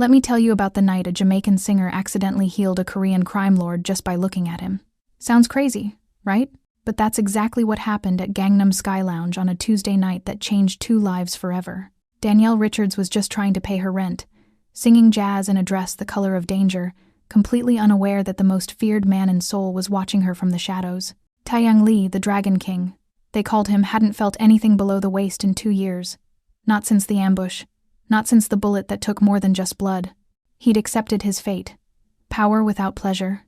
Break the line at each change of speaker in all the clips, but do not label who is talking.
Let me tell you about the night a Jamaican singer accidentally healed a Korean crime lord just by looking at him. Sounds crazy, right? But that's exactly what happened at Gangnam Sky Lounge on a Tuesday night that changed 2 lives forever. Danielle Richards was just trying to pay her rent, singing jazz in a dress the color of danger, completely unaware that the most feared man in Seoul was watching her from the shadows. Taeyang Lee, the Dragon King, they called him, hadn't felt anything below the waist in 2 years. Not since the ambush. Not since the bullet that took more than just blood. He'd accepted his fate. Power without pleasure.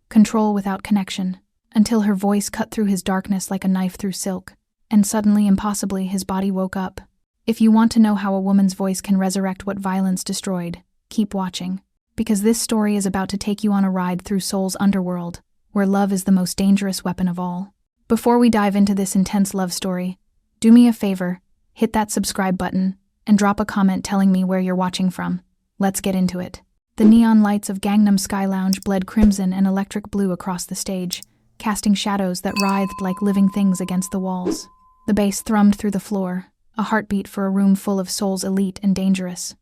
Control without connection. Until her voice cut through his darkness like a knife through silk. And suddenly, impossibly, his body woke up. If you want to know how a woman's voice can resurrect what violence destroyed, keep watching. Because this story is about to take you on a ride through Seoul's underworld, where love is the most dangerous weapon of all. Before we dive into this intense love story, do me a favor, hit that subscribe button, and drop a comment telling me where you're watching from. Let's get into it. The neon lights of Gangnam Sky Lounge bled crimson and electric blue across the stage, casting shadows that writhed like living things against the walls. The bass thrummed through the floor, a heartbeat for a room full of Seoul's elite and dangerous.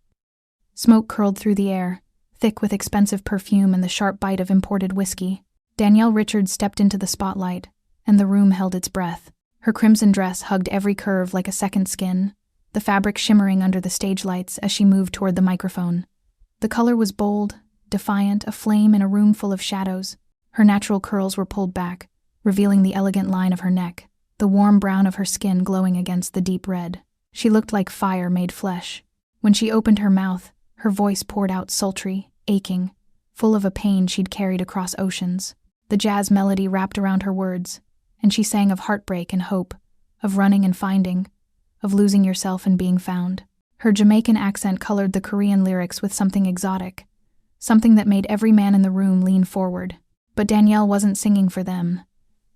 Smoke curled through the air, thick with expensive perfume and the sharp bite of imported whiskey. Danielle Richards stepped into the spotlight, and the room held its breath. Her crimson dress hugged every curve like a second skin, the fabric shimmering under the stage lights as she moved toward the microphone. The color was bold, defiant, aflame in a room full of shadows. Her natural curls were pulled back, revealing the elegant line of her neck, the warm brown of her skin glowing against the deep red. She looked like fire made flesh. When she opened her mouth, her voice poured out sultry, aching, full of a pain she'd carried across oceans. The jazz melody wrapped around her words, and she sang of heartbreak and hope, of running and finding, of losing yourself and being found. Her Jamaican accent colored the Korean lyrics with something exotic, something that made every man in the room lean forward. But Danielle wasn't singing for them.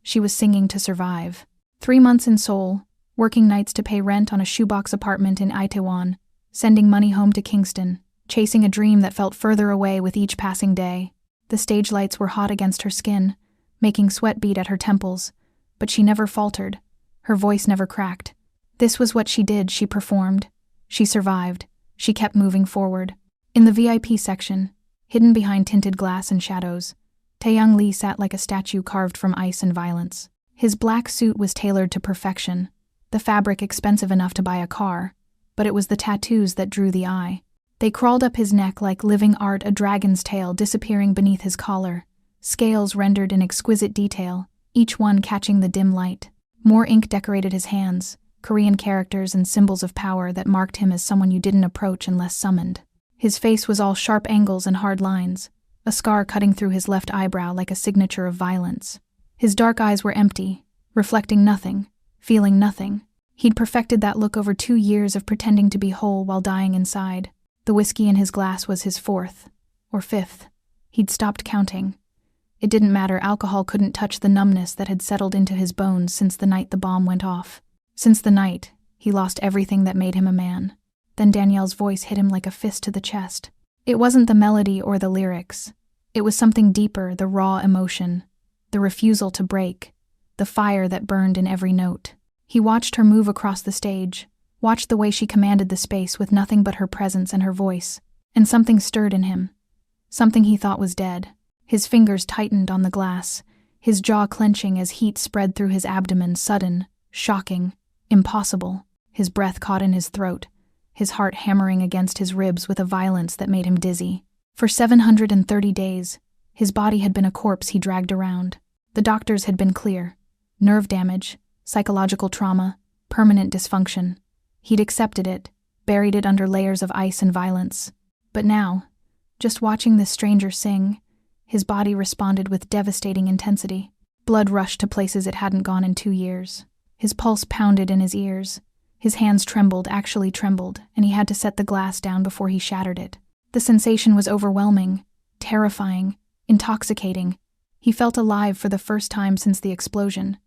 She was singing to survive. 3 months in Seoul, working nights to pay rent on a shoebox apartment in Itaewon, sending money home to Kingston, chasing a dream that felt further away with each passing day. The stage lights were hot against her skin, making sweat bead at her temples, but she never faltered. Her voice never cracked. This was what she did. She performed. She survived. She kept moving forward. In the VIP section, hidden behind tinted glass and shadows, Taeyang Lee sat like a statue carved from ice and violence. His black suit was tailored to perfection, the fabric expensive enough to buy a car, but it was the tattoos that drew the eye. They crawled up his neck like living art, a dragon's tail disappearing beneath his collar, scales rendered in exquisite detail, each one catching the dim light. More ink decorated his hands, Korean characters and symbols of power that marked him as someone you didn't approach unless summoned. His face was all sharp angles and hard lines, a scar cutting through his left eyebrow like a signature of violence. His dark eyes were empty, reflecting nothing, feeling nothing. He'd perfected that look over 2 years of pretending to be whole while dying inside. The whiskey in his glass was his 4th, or 5th. He'd stopped counting. It didn't matter, alcohol couldn't touch the numbness that had settled into his bones since the night the bomb went off. Since the night, he lost everything that made him a man. Then Danielle's voice hit him like a fist to the chest. It wasn't the melody or the lyrics. It was something deeper, the raw emotion, the refusal to break, the fire that burned in every note. He watched her move across the stage, watched the way she commanded the space with nothing but her presence and her voice, and something stirred in him, something he thought was dead. His fingers tightened on the glass, his jaw clenching as heat spread through his abdomen, sudden, shocking, impossible. His breath caught in his throat, his heart hammering against his ribs with a violence that made him dizzy. For 730 days, his body had been a corpse he dragged around. The doctors had been clear. Nerve damage, psychological trauma, permanent dysfunction. He'd accepted it, buried it under layers of ice and violence. But now, just watching this stranger sing, his body responded with devastating intensity. Blood rushed to places it hadn't gone in 2 years. His pulse pounded in his ears. His hands trembled, actually trembled, and he had to set the glass down before he shattered it. The sensation was overwhelming, terrifying, intoxicating. He felt alive for the first time since the explosion.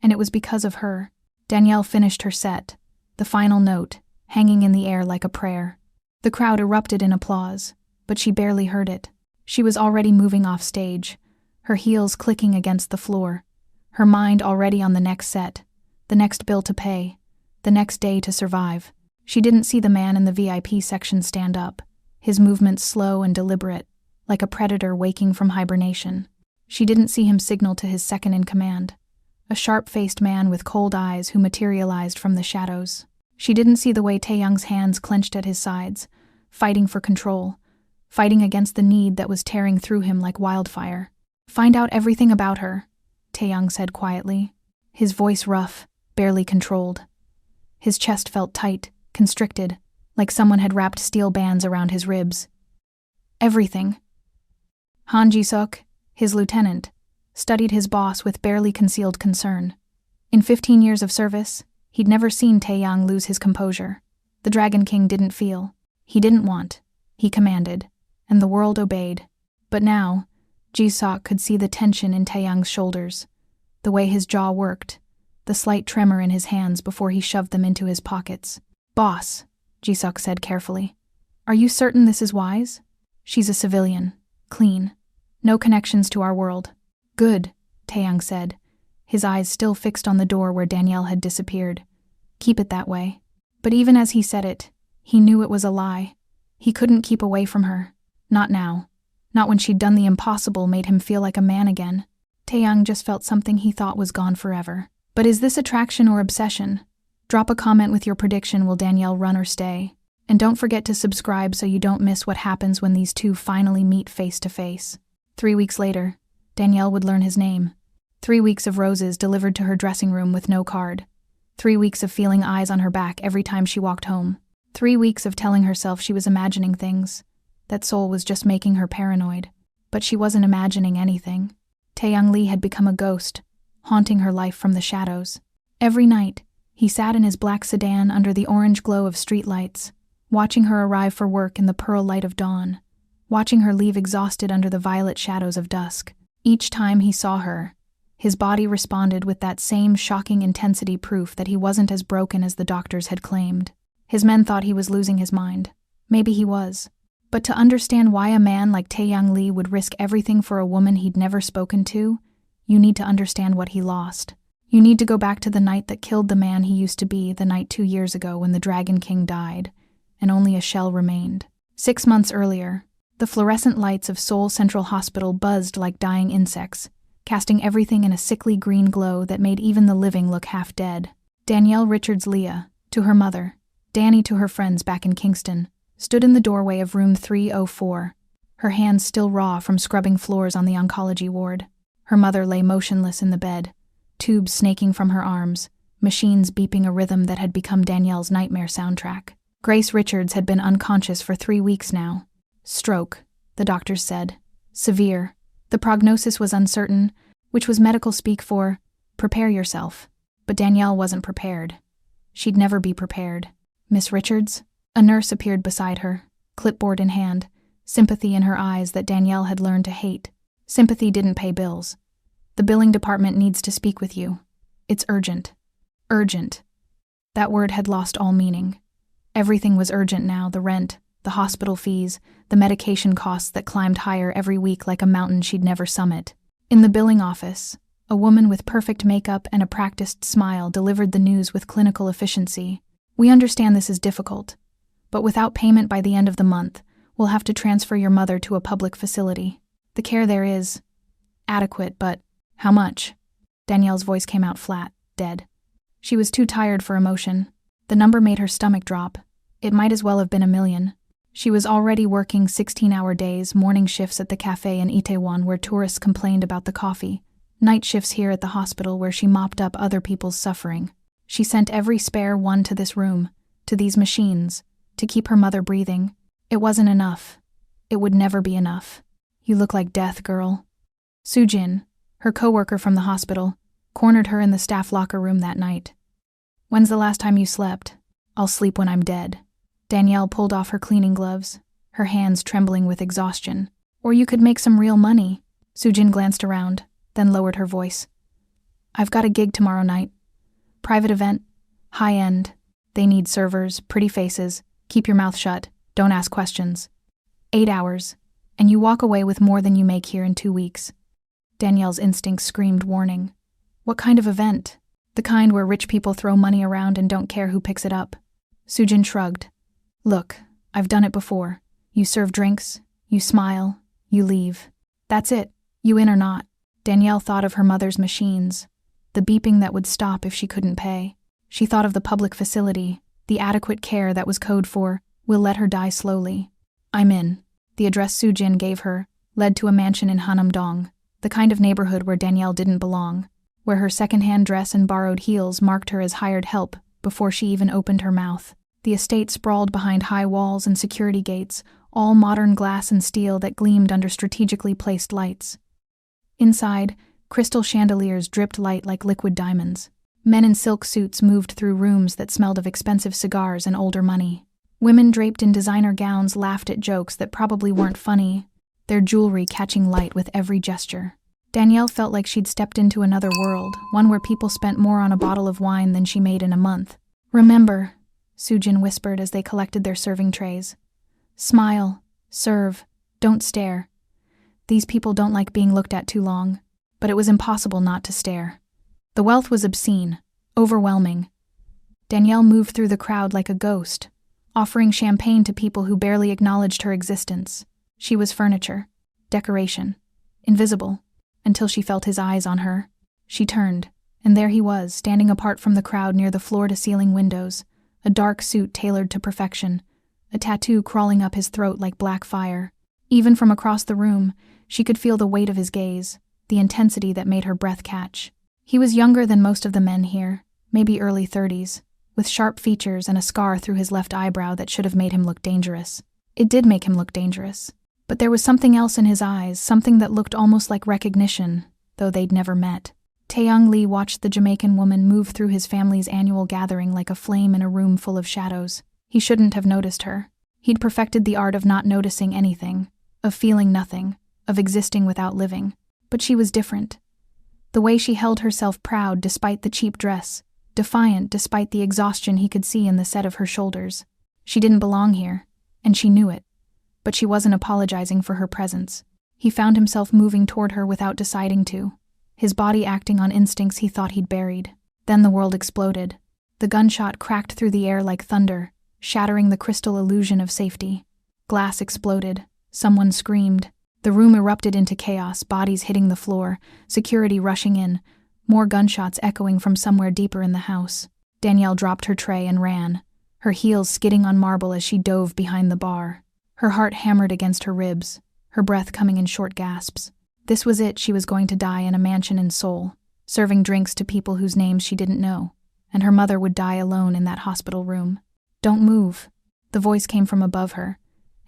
And it was because of her. Danielle finished her set, the final note, hanging in the air like a prayer. The crowd erupted in applause, but she barely heard it. She was already moving off stage, her heels clicking against the floor, her mind already on the next set, the next bill to pay, the next day to survive. She didn't see the man in the VIP section stand up. his movements slow and deliberate, like a predator waking from hibernation. She didn't see him signal to his second-in-command, a sharp-faced man with cold eyes who materialized from the shadows. She didn't see the way Taeyoung's hands clenched at his sides, fighting for control, fighting against the need that was tearing through him like wildfire. "Find out everything about her," Taeyoung said quietly, his voice rough, barely controlled. His chest felt tight, constricted, like someone had wrapped steel bands around his ribs. "Everything." Han Ji-suk, his lieutenant, studied his boss with barely concealed concern. In 15 years of service, he'd never seen Taeyoung lose his composure. The Dragon King didn't feel. He didn't want. He commanded, and the world obeyed. But now, Ji-suk could see the tension in Taeyoung's shoulders, the way his jaw worked, the slight tremor in his hands before he shoved them into his pockets. "Boss," Ji-suk said carefully, "are you certain this is wise? She's a civilian, clean, no connections to our world." "Good," Taeyoung said, his eyes still fixed on the door where Danielle had disappeared. "Keep it that way." But even as he said it, he knew it was a lie. He couldn't keep away from her. Not now. Not when she'd done the impossible, made him feel like a man again. Taeyoung just felt something he thought was gone forever. But is this attraction or obsession? Drop a comment with your prediction. Will Danielle run or stay? And don't forget to subscribe so you don't miss what happens when these two finally meet face to face. 3 weeks later, Danielle would learn his name. 3 weeks of roses delivered to her dressing room with no card. 3 weeks of feeling eyes on her back every time she walked home. 3 weeks of telling herself she was imagining things, that Seoul was just making her paranoid. But she wasn't imagining anything. Taeyoung Lee had become a ghost, haunting her life from the shadows. Every night, he sat in his black sedan under the orange glow of streetlights, watching her arrive for work in the pearl light of dawn, watching her leave exhausted under the violet shadows of dusk. Each time he saw her, his body responded with that same shocking intensity, proof that he wasn't as broken as the doctors had claimed. His men thought he was losing his mind. Maybe he was. But to understand why a man like Taeyoung Lee would risk everything for a woman he'd never spoken to, you need to understand what he lost. You need to go back to the night that killed the man he used to be, the night 2 years ago when the Dragon King died, and only a shell remained. 6 months earlier, the fluorescent lights of Seoul Central Hospital buzzed like dying insects, casting everything in a sickly green glow that made even the living look half dead. Danielle Richards Leah, to her mother, Danny to her friends back in Kingston, stood in the doorway of room 304, her hands still raw from scrubbing floors on the oncology ward. Her mother lay motionless in the bed, tubes snaking from her arms, machines beeping a rhythm that had become Danielle's nightmare soundtrack. Grace Richards had been unconscious for 3 weeks now. Stroke, the doctors said. Severe. The prognosis was uncertain, which was medical speak for, prepare yourself. But Danielle wasn't prepared. She'd never be prepared. "Miss Richards?" A nurse appeared beside her, clipboard in hand, sympathy in her eyes that Danielle had learned to hate. Sympathy didn't pay bills. "The billing department needs to speak with you. It's urgent." Urgent. That word had lost all meaning. Everything was urgent now, the rent, the hospital fees, the medication costs that climbed higher every week like a mountain she'd never summit. In the billing office, a woman with perfect makeup and a practiced smile delivered the news with clinical efficiency. "We understand this is difficult, but without payment by the end of the month, we'll have to transfer your mother to a public facility. The care there is adequate, but how much?" Danielle's voice came out flat, dead. She was too tired for emotion. The number made her stomach drop. It might as well have been $1 million. She was already working 16-hour days, morning shifts at the cafe in Itaewon where tourists complained about the coffee, night shifts here at the hospital where she mopped up other people's suffering. She sent every spare one to this room, to these machines, to keep her mother breathing. It wasn't enough. It would never be enough. "You look like death, girl." Soo-jin, her co-worker from the hospital, cornered her in the staff locker room that night. "When's the last time you slept?" "I'll sleep when I'm dead." Danielle pulled off her cleaning gloves, her hands trembling with exhaustion. "Or you could make some real money." Soo-jin glanced around, then lowered her voice. "I've got a gig tomorrow night. Private event, high-end. They need servers, pretty faces. Keep your mouth shut. Don't ask questions. 8 hours, and you walk away with more than you make here in 2 weeks." Danielle's instincts screamed warning. "What kind of event?" "The kind where rich people throw money around and don't care who picks it up." Soo-jin shrugged. "Look, I've done it before. You serve drinks, you smile, you leave. That's it, you in or not. Danielle thought of her mother's machines, the beeping that would stop if she couldn't pay. She thought of the public facility, the adequate care that was code for, "We'll let her die slowly." "I'm in." The address Sujin gave her led to a mansion in Hanam-dong, the kind of neighborhood where Danielle didn't belong, where her second-hand dress and borrowed heels marked her as hired help before she even opened her mouth. The estate sprawled behind high walls and security gates, all modern glass and steel that gleamed under strategically placed lights. Inside, crystal chandeliers dripped light like liquid diamonds. Men in silk suits moved through rooms that smelled of expensive cigars and older money. Women draped in designer gowns laughed at jokes that probably weren't funny, their jewelry catching light with every gesture. Danielle felt like she'd stepped into another world, one where people spent more on a bottle of wine than she made in a month. "Remember," Sujin whispered as they collected their serving trays. "Smile, serve, don't stare. These people don't like being looked at too long." But it was impossible not to stare. The wealth was obscene, overwhelming. Danielle moved through the crowd like a ghost, offering champagne to people who barely acknowledged her existence. She was furniture, decoration, invisible, until she felt his eyes on her. She turned, and there he was, standing apart from the crowd near the floor-to-ceiling windows, a dark suit tailored to perfection, a tattoo crawling up his throat like black fire. Even from across the room, she could feel the weight of his gaze, the intensity that made her breath catch. He was younger than most of the men here, maybe early 30s, with sharp features and a scar through his left eyebrow that should have made him look dangerous. It did make him look dangerous. But there was something else in his eyes, something that looked almost like recognition, though they'd never met. Taeyong Lee watched the Jamaican woman move through his family's annual gathering like a flame in a room full of shadows. He shouldn't have noticed her. He'd perfected the art of not noticing anything, of feeling nothing, of existing without living. But she was different. The way she held herself, proud despite the cheap dress, defiant despite the exhaustion he could see in the set of her shoulders. She didn't belong here, and she knew it. But she wasn't apologizing for her presence. He found himself moving toward her without deciding to, his body acting on instincts he thought he'd buried. Then the world exploded. The gunshot cracked through the air like thunder, shattering the crystal illusion of safety. Glass exploded. Someone screamed. The room erupted into chaos, bodies hitting the floor, security rushing in, more gunshots echoing from somewhere deeper in the house. Danielle dropped her tray and ran, her heels skidding on marble as she dove behind the bar. Her heart hammered against her ribs, her breath coming in short gasps. This was it, she was going to die in a mansion in Seoul, serving drinks to people whose names she didn't know, and her mother would die alone in that hospital room. "Don't move." The voice came from above her,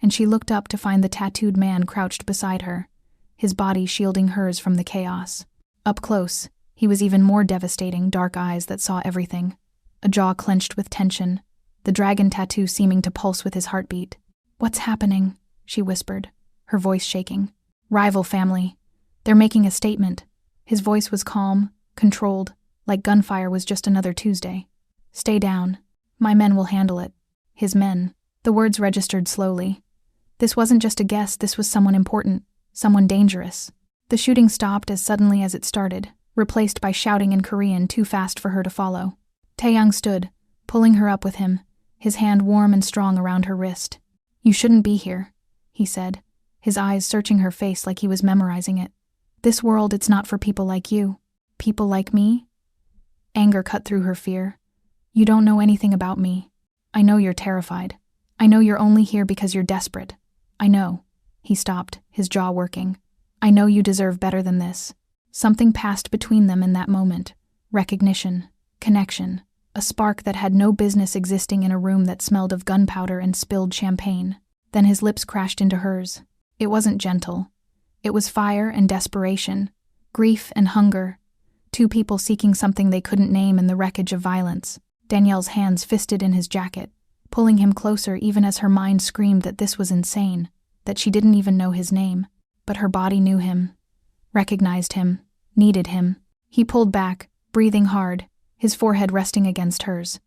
and she looked up to find the tattooed man crouched beside her, his body shielding hers from the chaos. Up close, he was even more devastating, dark eyes that saw everything, a jaw clenched with tension, the dragon tattoo seeming to pulse with his heartbeat. "What's happening?" she whispered, her voice shaking. "Rival family. They're making a statement." His voice was calm, controlled, like gunfire was just another Tuesday. "Stay down. My men will handle it." His men. The words registered slowly. This wasn't just a guess, this was someone important, someone dangerous. The shooting stopped as suddenly as it started, replaced by shouting in Korean too fast for her to follow. Taeyong stood, pulling her up with him, his hand warm and strong around her wrist. "You shouldn't be here," he said, his eyes searching her face like he was memorizing it. "This world, it's not for people like you." "People like me?" Anger cut through her fear. "You don't know anything about me. I know you're terrified. I know you're only here because you're desperate. I know." He stopped, his jaw working. "I know you deserve better than this." Something passed between them in that moment. Recognition, connection, a spark that had no business existing in a room that smelled of gunpowder and spilled champagne. Then his lips crashed into hers. It wasn't gentle. It was fire and desperation, grief and hunger. Two people seeking something they couldn't name in the wreckage of violence. Danielle's hands fisted in his jacket, pulling him closer even as her mind screamed that this was insane, that she didn't even know his name. But her body knew him, recognized him, needed him. He pulled back, breathing hard, his forehead resting against hers.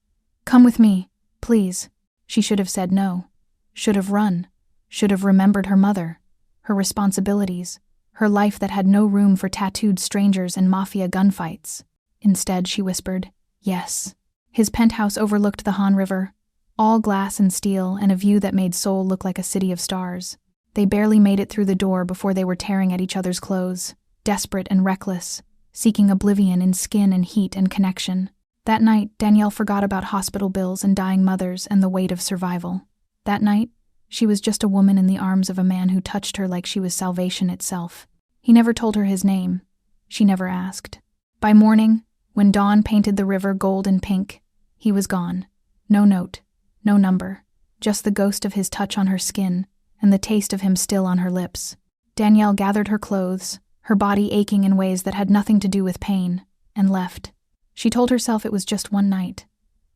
"Come with me, please." She should have said no, should have run, should have remembered her mother, her responsibilities, her life that had no room for tattooed strangers and Mafia gunfights. Instead, she whispered, "Yes." His penthouse overlooked the Han River, All glass and steel and a view that made Seoul look like a city of stars. They barely made it through the door before they were tearing at each other's clothes, desperate and reckless, seeking oblivion in skin and heat and connection. That night, Danielle forgot about hospital bills and dying mothers and the weight of survival. That night, she was just a woman in the arms of a man who touched her like she was salvation itself. He never told her his name. She never asked. By morning, when dawn painted the river gold and pink, he was gone. No note, no number, just the ghost of his touch on her skin and the taste of him still on her lips. Danielle gathered her clothes, her body aching in ways that had nothing to do with pain, and left. She told herself it was just one night.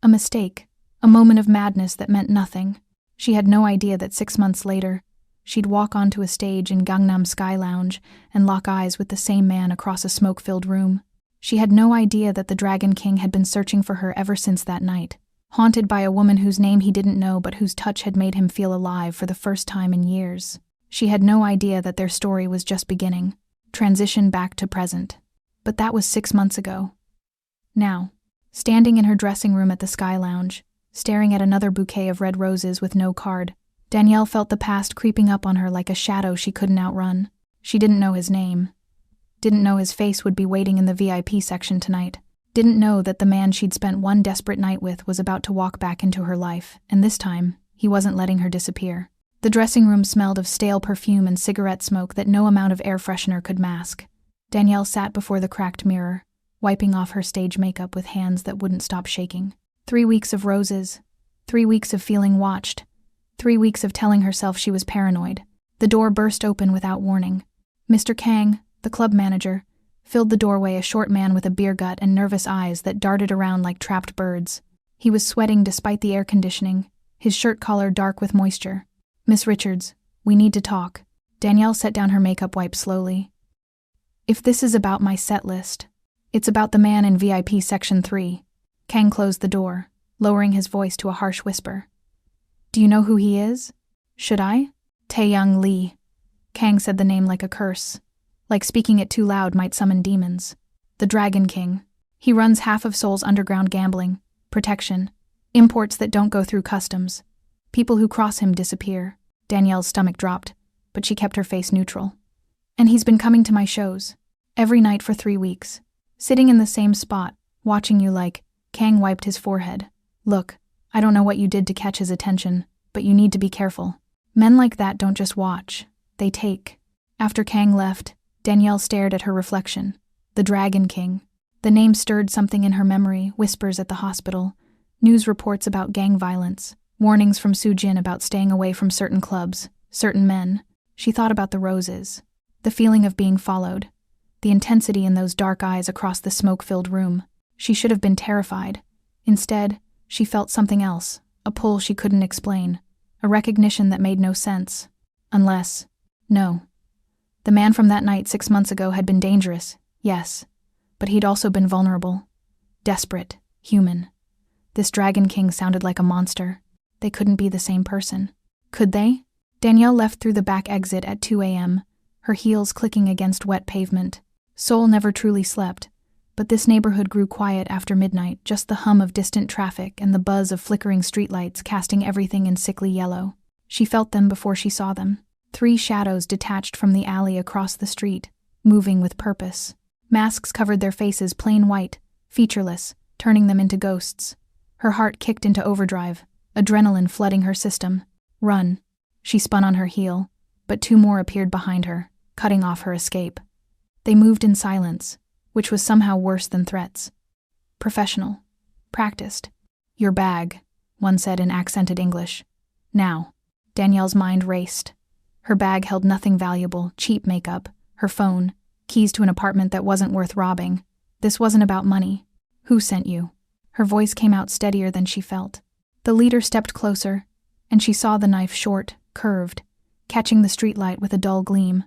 A mistake, a moment of madness that meant nothing. She had no idea that 6 months later, she'd walk onto a stage in Gangnam Sky Lounge and lock eyes with the same man across a smoke-filled room. She had no idea that the Dragon King had been searching for her ever since that night, haunted by a woman whose name he didn't know but whose touch had made him feel alive for the first time in years. She had no idea that their story was just beginning, transition back to present. But that was 6 months ago. Now, standing in her dressing room at the Sky Lounge, staring at another bouquet of red roses with no card, Danielle felt the past creeping up on her like a shadow she couldn't outrun. She didn't know his name. Didn't know his face would be waiting in the VIP section tonight. Didn't know that the man she'd spent one desperate night with was about to walk back into her life, and this time, he wasn't letting her disappear. The dressing room smelled of stale perfume and cigarette smoke that no amount of air freshener could mask. Danielle sat before the cracked mirror, wiping off her stage makeup with hands that wouldn't stop shaking. 3 weeks of roses. 3 weeks of feeling watched. 3 weeks of telling herself she was paranoid. The door burst open without warning. Mr. Kang, the club manager, filled the doorway, a short man with a beer gut and nervous eyes that darted around like trapped birds. He was sweating despite the air conditioning, his shirt collar dark with moisture. "Miss Richards, we need to talk." Danielle set down her makeup wipe slowly. "If this is about my set list, it's about the man in VIP Section 3. Kang closed the door, lowering his voice to a harsh whisper. "Do you know who he is? Should I?" Taeyoung Lee. Kang said the name like a curse, like speaking it too loud might summon demons. The Dragon King. He runs half of Seoul's underground gambling, protection, imports that don't go through customs. People who cross him disappear. Danielle's stomach dropped, but she kept her face neutral. "And he's been coming to my shows, every night for 3 weeks, sitting in the same spot, watching you like..." Kang wiped his forehead. "Look, I don't know what you did to catch his attention, but you need to be careful. Men like that don't just watch, they take." After Kang left, Danielle stared at her reflection. The Dragon King. The name stirred something in her memory, whispers at the hospital, news reports about gang violence, warnings from Soo-jin about staying away from certain clubs, certain men. She thought about the roses, the feeling of being followed, the intensity in those dark eyes across the smoke-filled room. She should have been terrified. Instead, she felt something else, a pull she couldn't explain, a recognition that made no sense. Unless, no. The man from that night 6 months ago had been dangerous, yes, but he'd also been vulnerable, desperate, human. This Dragon King sounded like a monster. They couldn't be the same person. Could they? Danielle left through the back exit at 2 a.m., her heels clicking against wet pavement. Seoul never truly slept, but this neighborhood grew quiet after midnight, just the hum of distant traffic and the buzz of flickering streetlights casting everything in sickly yellow. She felt them before she saw them. 3 shadows detached from the alley across the street, moving with purpose. Masks covered their faces plain white, featureless, turning them into ghosts. Her heart kicked into overdrive, adrenaline flooding her system. "Run." She spun on her heel, but 2 more appeared behind her, cutting off her escape. They moved in silence, which was somehow worse than threats. Professional. Practiced. "Your bag," one said in accented English. "Now." Danielle's mind raced. Her bag held nothing valuable, cheap makeup, her phone, keys to an apartment that wasn't worth robbing. This wasn't about money. "Who sent you?" Her voice came out steadier than she felt. The leader stepped closer, and she saw the knife short, curved, catching the streetlight with a dull gleam.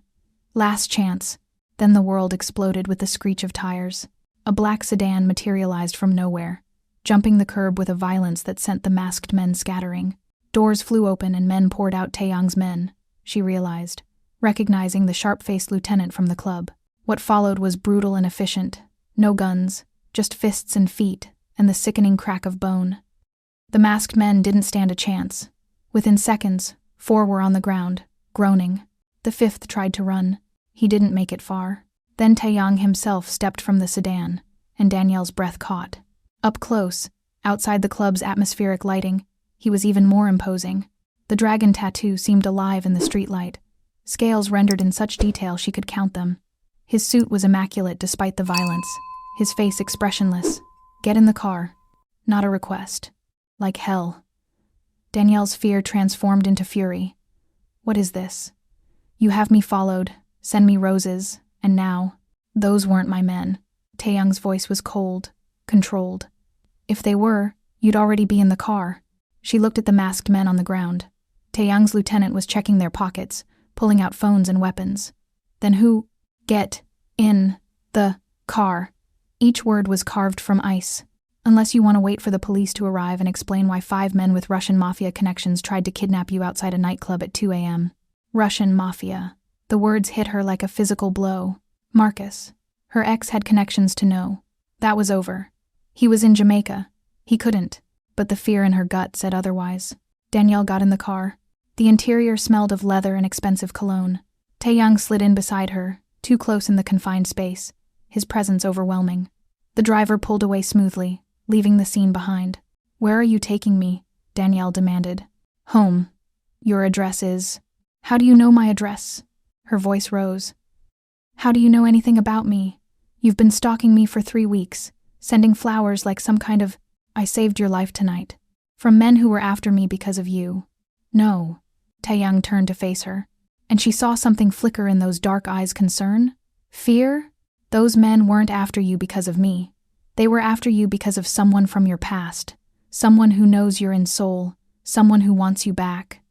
Last chance. Then the world exploded with the screech of tires. A black sedan materialized from nowhere, jumping the curb with a violence that sent the masked men scattering. Doors flew open and men poured out. Taeyoung's men, she realized, recognizing the sharp-faced lieutenant from the club. What followed was brutal and efficient. No guns, just fists and feet, and the sickening crack of bone. The masked men didn't stand a chance. Within seconds, 4 were on the ground, groaning. The 5th tried to run. He didn't make it far. Then Taeyang himself stepped from the sedan, and Danielle's breath caught. Up close, outside the club's atmospheric lighting, he was even more imposing. The dragon tattoo seemed alive in the streetlight, scales rendered in such detail she could count them. His suit was immaculate despite the violence, his face expressionless. Get in the car. Not a request. Like hell. Danielle's fear transformed into fury. What is this? You have me followed, send me roses, and now, those weren't my men. Taeyang's voice was cold, controlled. If they were, you'd already be in the car. She looked at the masked men on the ground. Taeyang's lieutenant was checking their pockets, pulling out phones and weapons. Then who? Get in the car. Each word was carved from ice. Unless you want to wait for the police to arrive and explain why 5 men with Russian Mafia connections tried to kidnap you outside a nightclub at 2 a.m. Russian Mafia. The words hit her like a physical blow. Marcus. Her ex had connections to know. That was over. He was in Jamaica. He couldn't. But the fear in her gut said otherwise. Danielle got in the car. The interior smelled of leather and expensive cologne. Taeyang slid in beside her, too close in the confined space, his presence overwhelming. The driver pulled away smoothly, leaving the scene behind. Where are you taking me? Danielle demanded. Home. Your address is... How do you know my address? Her voice rose. How do you know anything about me? You've been stalking me for 3 weeks, sending flowers like some kind of... I saved your life tonight. From men who were after me because of you. No. Taeyang turned to face her, and she saw something flicker in those dark eyes. Concern? Fear? Those men weren't after you because of me. They were after you because of someone from your past. Someone who knows you're in soul. Someone who wants you back.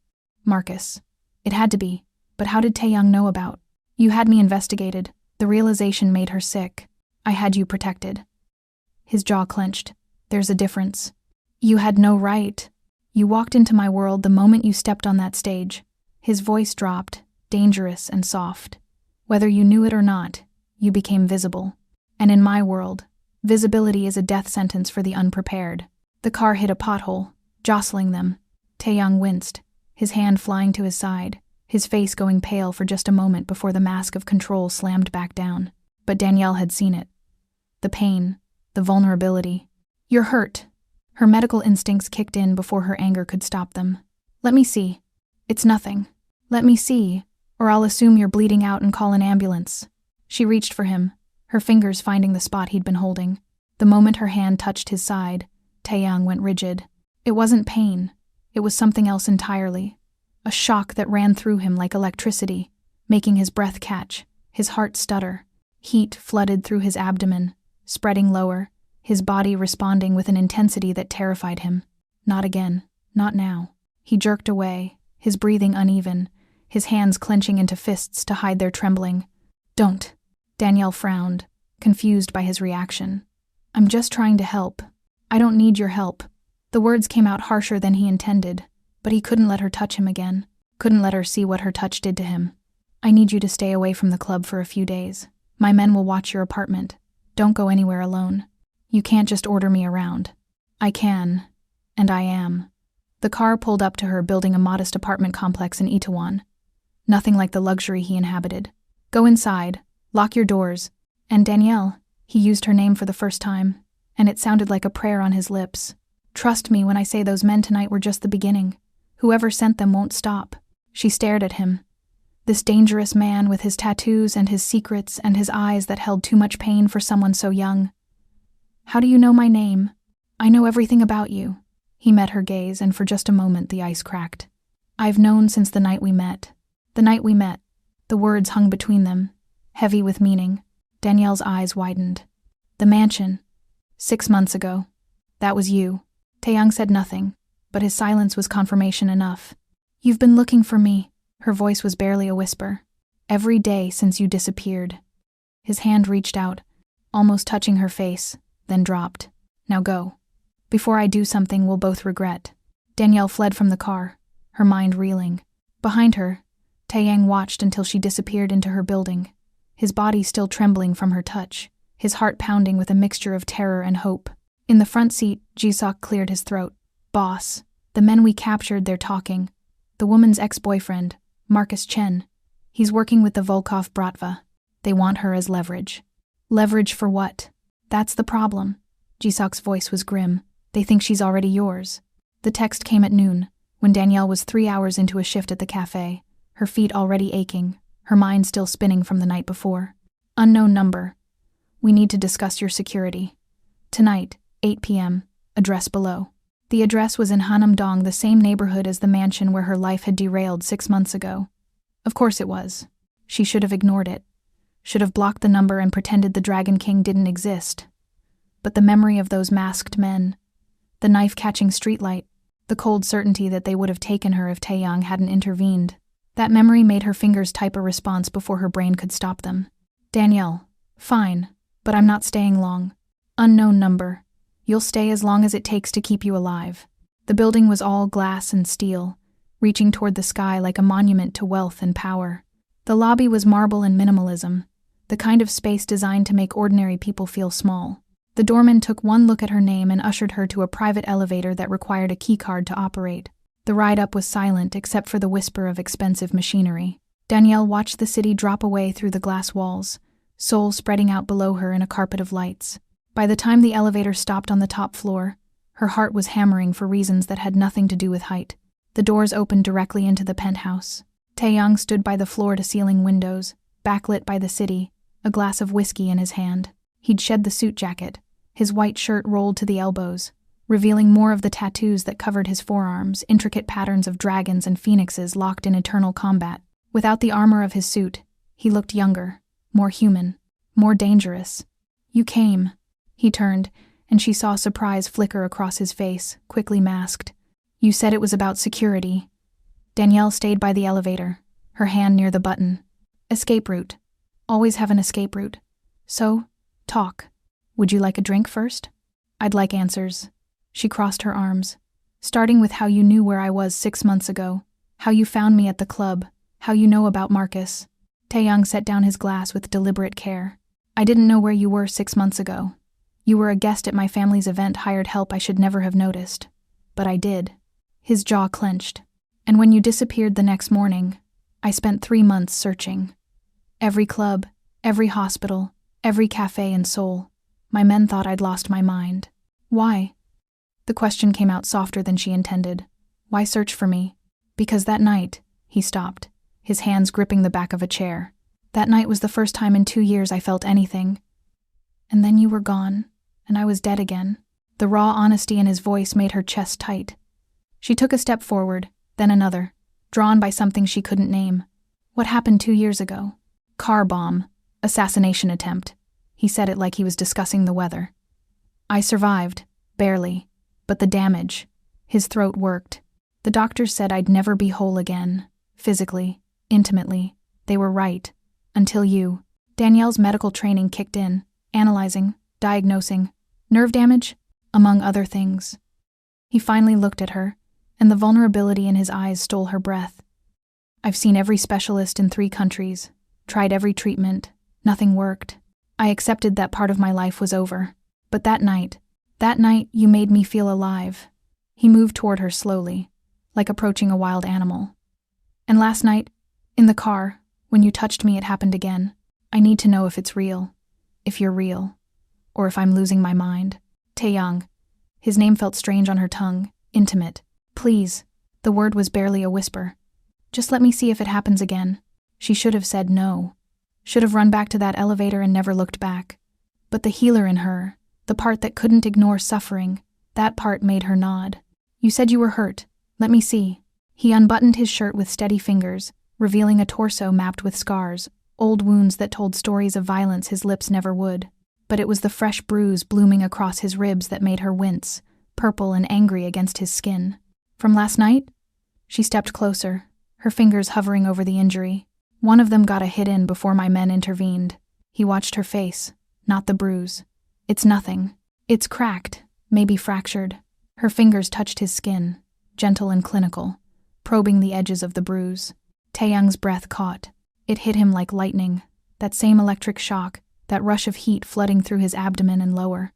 Marcus. It had to be. But how did Taeyang know about? You had me investigated. The realization made her sick. I had you protected. His jaw clenched. There's a difference. You had no right. You walked into my world the moment you stepped on that stage. His voice dropped, dangerous and soft. Whether you knew it or not, you became visible. And in my world, visibility is a death sentence for the unprepared. The car hit a pothole, jostling them. Taeyang winced, his hand flying to his side, his face going pale for just a moment before the mask of control slammed back down. But Danielle had seen it. The pain, the vulnerability. You're hurt. Her medical instincts kicked in before her anger could stop them. Let me see. It's nothing. Let me see, or I'll assume you're bleeding out and call an ambulance. She reached for him, her fingers finding the spot he'd been holding. The moment her hand touched his side, Taeyang went rigid. It wasn't pain. It was something else entirely. A shock that ran through him like electricity, making his breath catch, his heart stutter. Heat flooded through his abdomen, spreading lower, his body responding with an intensity that terrified him. Not again. Not now. He jerked away, his breathing uneven, his hands clenching into fists to hide their trembling. Don't. Danielle frowned, confused by his reaction. I'm just trying to help. I don't need your help. The words came out harsher than he intended, but he couldn't let her touch him again, couldn't let her see what her touch did to him. I need you to stay away from the club for a few days. My men will watch your apartment. Don't go anywhere alone. You can't just order me around. I can, and I am. The car pulled up to her, building a modest apartment complex in Itaewon. Nothing like the luxury he inhabited. Go inside, lock your doors. And Danielle, he used her name for the first time, and it sounded like a prayer on his lips. Trust me when I say those men tonight were just the beginning. Whoever sent them won't stop. She stared at him. This dangerous man with his tattoos and his secrets and his eyes that held too much pain for someone so young. How do you know my name? I know everything about you. He met her gaze, and for just a moment the ice cracked. I've known since the night we met. The night we met. The words hung between them, heavy with meaning. Danielle's eyes widened. The mansion. 6 months ago. That was you. Taeyang said nothing, but his silence was confirmation enough. You've been looking for me. Her voice was barely a whisper. Every day since you disappeared. His hand reached out, almost touching her face, then dropped. Now go. Before I do something we'll both regret. Danielle fled from the car, her mind reeling. Behind her, Taeyang watched until she disappeared into her building, his body still trembling from her touch, his heart pounding with a mixture of terror and hope. In the front seat, Jisok cleared his throat. Boss. The men we captured, they're talking. The woman's ex-boyfriend, Marcus Chen. He's working with the Volkov Bratva. They want her as leverage. Leverage for what? That's the problem. Jisok's voice was grim. They think she's already yours. The text came at noon, when Danielle was 3 hours into a shift at the cafe, her feet already aching, her mind still spinning from the night before. Unknown number. We need to discuss your security. Tonight, 8 p.m., address below. The address was in Hanam-dong, the same neighborhood as the mansion where her life had derailed 6 months ago. Of course it was. She should have ignored it. Should have blocked the number and pretended the Dragon King didn't exist. But the memory of those masked men, the knife-catching streetlight, the cold certainty that they would have taken her if Taeyang hadn't intervened, that memory made her fingers type a response before her brain could stop them. Danielle, fine, but I'm not staying long. Unknown number. You'll stay as long as it takes to keep you alive. The building was all glass and steel, reaching toward the sky like a monument to wealth and power. The lobby was marble and minimalism, the kind of space designed to make ordinary people feel small. The doorman took one look at her name and ushered her to a private elevator that required a keycard to operate. The ride up was silent except for the whisper of expensive machinery. Danielle watched the city drop away through the glass walls, Seoul spreading out below her in a carpet of lights. By the time the elevator stopped on the top floor, her heart was hammering for reasons that had nothing to do with height. The doors opened directly into the penthouse. Taeyang stood by the floor-to-ceiling windows, backlit by the city, a glass of whiskey in his hand. He'd shed the suit jacket, his white shirt rolled to the elbows, revealing more of the tattoos that covered his forearms, intricate patterns of dragons and phoenixes locked in eternal combat. Without the armor of his suit, he looked younger, more human, more dangerous. You came. He turned, and she saw surprise flicker across his face, quickly masked. You said it was about security. Danielle stayed by the elevator, her hand near the button. Escape route. Always have an escape route. So, talk. Would you like a drink first? I'd like answers. She crossed her arms. Starting with how you knew where I was 6 months ago, how you found me at the club, how you know about Marcus. Taeyang set down his glass with deliberate care. I didn't know where you were 6 months ago. You were a guest at my family's event, hired help I should never have noticed. But I did. His jaw clenched. And when you disappeared the next morning, I spent 3 months searching. Every club, every hospital, every cafe in Seoul. My men thought I'd lost my mind. Why? The question came out softer than she intended. Why search for me? Because that night, he stopped, his hands gripping the back of a chair. That night was the first time in 2 years I felt anything. And then you were gone, and I was dead again. The raw honesty in his voice made her chest tight. She took a step forward, then another, drawn by something she couldn't name. What happened 2 years ago? Car bomb. Assassination attempt. He said it like he was discussing the weather. I survived, barely, but the damage. His throat worked. The doctors said I'd never be whole again. Physically, intimately. They were right. Until you. Danielle's medical training kicked in, analyzing, diagnosing, nerve damage, among other things. He finally looked at her, and the vulnerability in his eyes stole her breath. I've seen every specialist in 3 countries, tried every treatment, nothing worked. I accepted that part of my life was over. But that night you made me feel alive. He moved toward her slowly, like approaching a wild animal. And last night, in the car, when you touched me, it happened again. I need to know if it's real, if you're real, or if I'm losing my mind. Taeyang. His name felt strange on her tongue, intimate. Please. The word was barely a whisper. Just let me see if it happens again. She should have said no. Should have run back to that elevator and never looked back. But the healer in her, the part that couldn't ignore suffering, that part made her nod. You said you were hurt. Let me see. He unbuttoned his shirt with steady fingers, revealing a torso mapped with scars, old wounds that told stories of violence his lips never would. But it was the fresh bruise blooming across his ribs that made her wince, purple and angry against his skin. From last night? She stepped closer, her fingers hovering over the injury. One of them got a hit in before my men intervened. He watched her face, not the bruise. It's nothing. It's cracked, maybe fractured. Her fingers touched his skin, gentle and clinical, probing the edges of the bruise. Taeyang's breath caught. It hit him like lightning, that same electric shock, that rush of heat flooding through his abdomen and lower.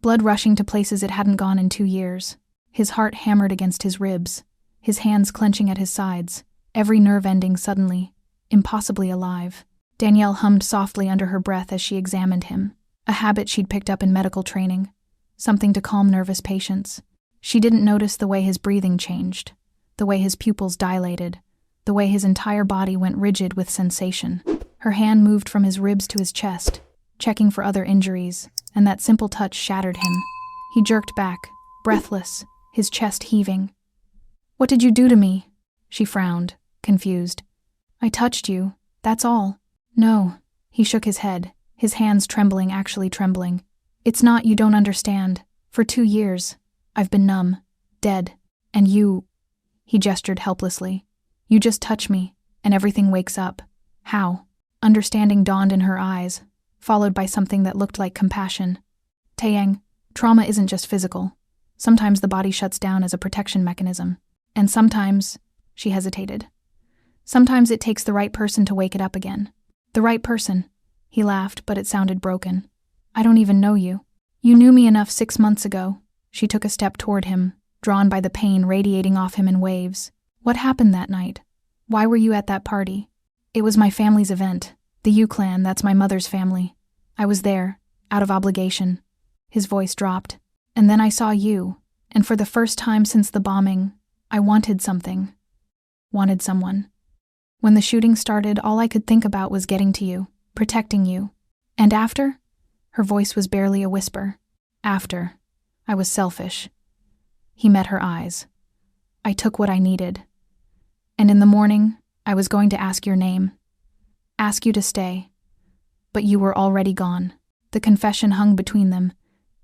Blood rushing to places it hadn't gone in 2 years. His heart hammered against his ribs, his hands clenching at his sides, every nerve ending suddenly, impossibly alive. Danielle hummed softly under her breath as she examined him, a habit she'd picked up in medical training, something to calm nervous patients. She didn't notice the way his breathing changed, the way his pupils dilated, the way his entire body went rigid with sensation. Her hand moved from his ribs to his chest, checking for other injuries, and that simple touch shattered him. He jerked back, breathless, his chest heaving. "What did you do to me?" She frowned, confused. "I touched you, that's all." "No." He shook his head, his hands trembling, actually trembling. "It's not, you don't understand. For 2 years, I've been numb, dead, and you..." He gestured helplessly. "You just touch me, and everything wakes up." "How?" Understanding dawned in her eyes, followed by something that looked like compassion. "Taeyang, trauma isn't just physical. Sometimes the body shuts down as a protection mechanism. And sometimes," she hesitated, "sometimes it takes the right person to wake it up again." "The right person?" He laughed, but it sounded broken. "I don't even know you." "You knew me enough 6 months ago." She took a step toward him, drawn by the pain radiating off him in waves. "What happened that night? Why were you at that party?" "It was my family's event. The Yu clan, that's my mother's family. I was there, out of obligation." His voice dropped. "And then I saw you, and for the first time since the bombing, I wanted something. Wanted someone. When the shooting started, all I could think about was getting to you, protecting you. And after?" Her voice was barely a whisper. "After, I was selfish." He met her eyes. "I took what I needed. And in the morning, I was going to ask your name. Ask you to stay. But you were already gone." The confession hung between them,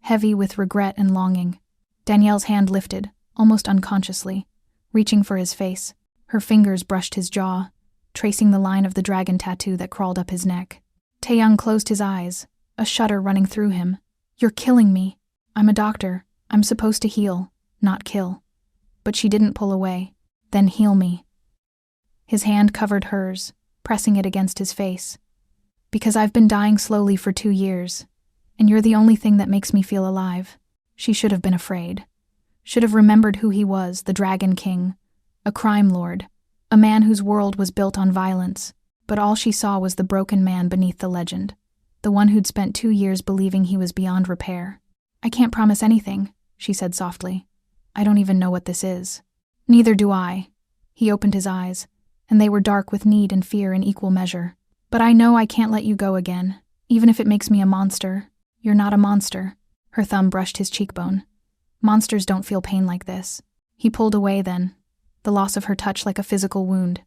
heavy with regret and longing. Danielle's hand lifted, almost unconsciously, reaching for his face. Her fingers brushed his jaw, tracing the line of the dragon tattoo that crawled up his neck. Taeyang closed his eyes, a shudder running through him. "You're killing me. I'm a doctor. I'm supposed to heal, not kill." But she didn't pull away. "Then heal me." His hand covered hers, pressing it against his face. "Because I've been dying slowly for 2 years, and you're the only thing that makes me feel alive." She should have been afraid. Should have remembered who he was, the Dragon King, a crime lord, a man whose world was built on violence. But all she saw was the broken man beneath the legend, the one who'd spent 2 years believing he was beyond repair. "I can't promise anything," she said softly. "I don't even know what this is." "Neither do I." He opened his eyes, and they were dark with need and fear in equal measure. "But I know I can't let you go again, even if it makes me a monster." "You're not a monster." Her thumb brushed his cheekbone. "Monsters don't feel pain like this." He pulled away then, the loss of her touch like a physical wound.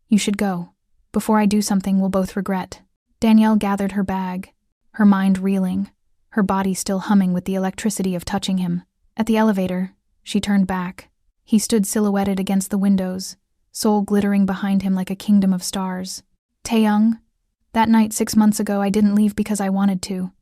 "You should go. Before I do something we'll both regret." Danielle gathered her bag, her mind reeling, her body still humming with the electricity of touching him. At the elevator, she turned back. He stood silhouetted against the windows, soul glittering behind him like a kingdom of stars. "Taeyang, that night 6 months ago I didn't leave because I wanted to.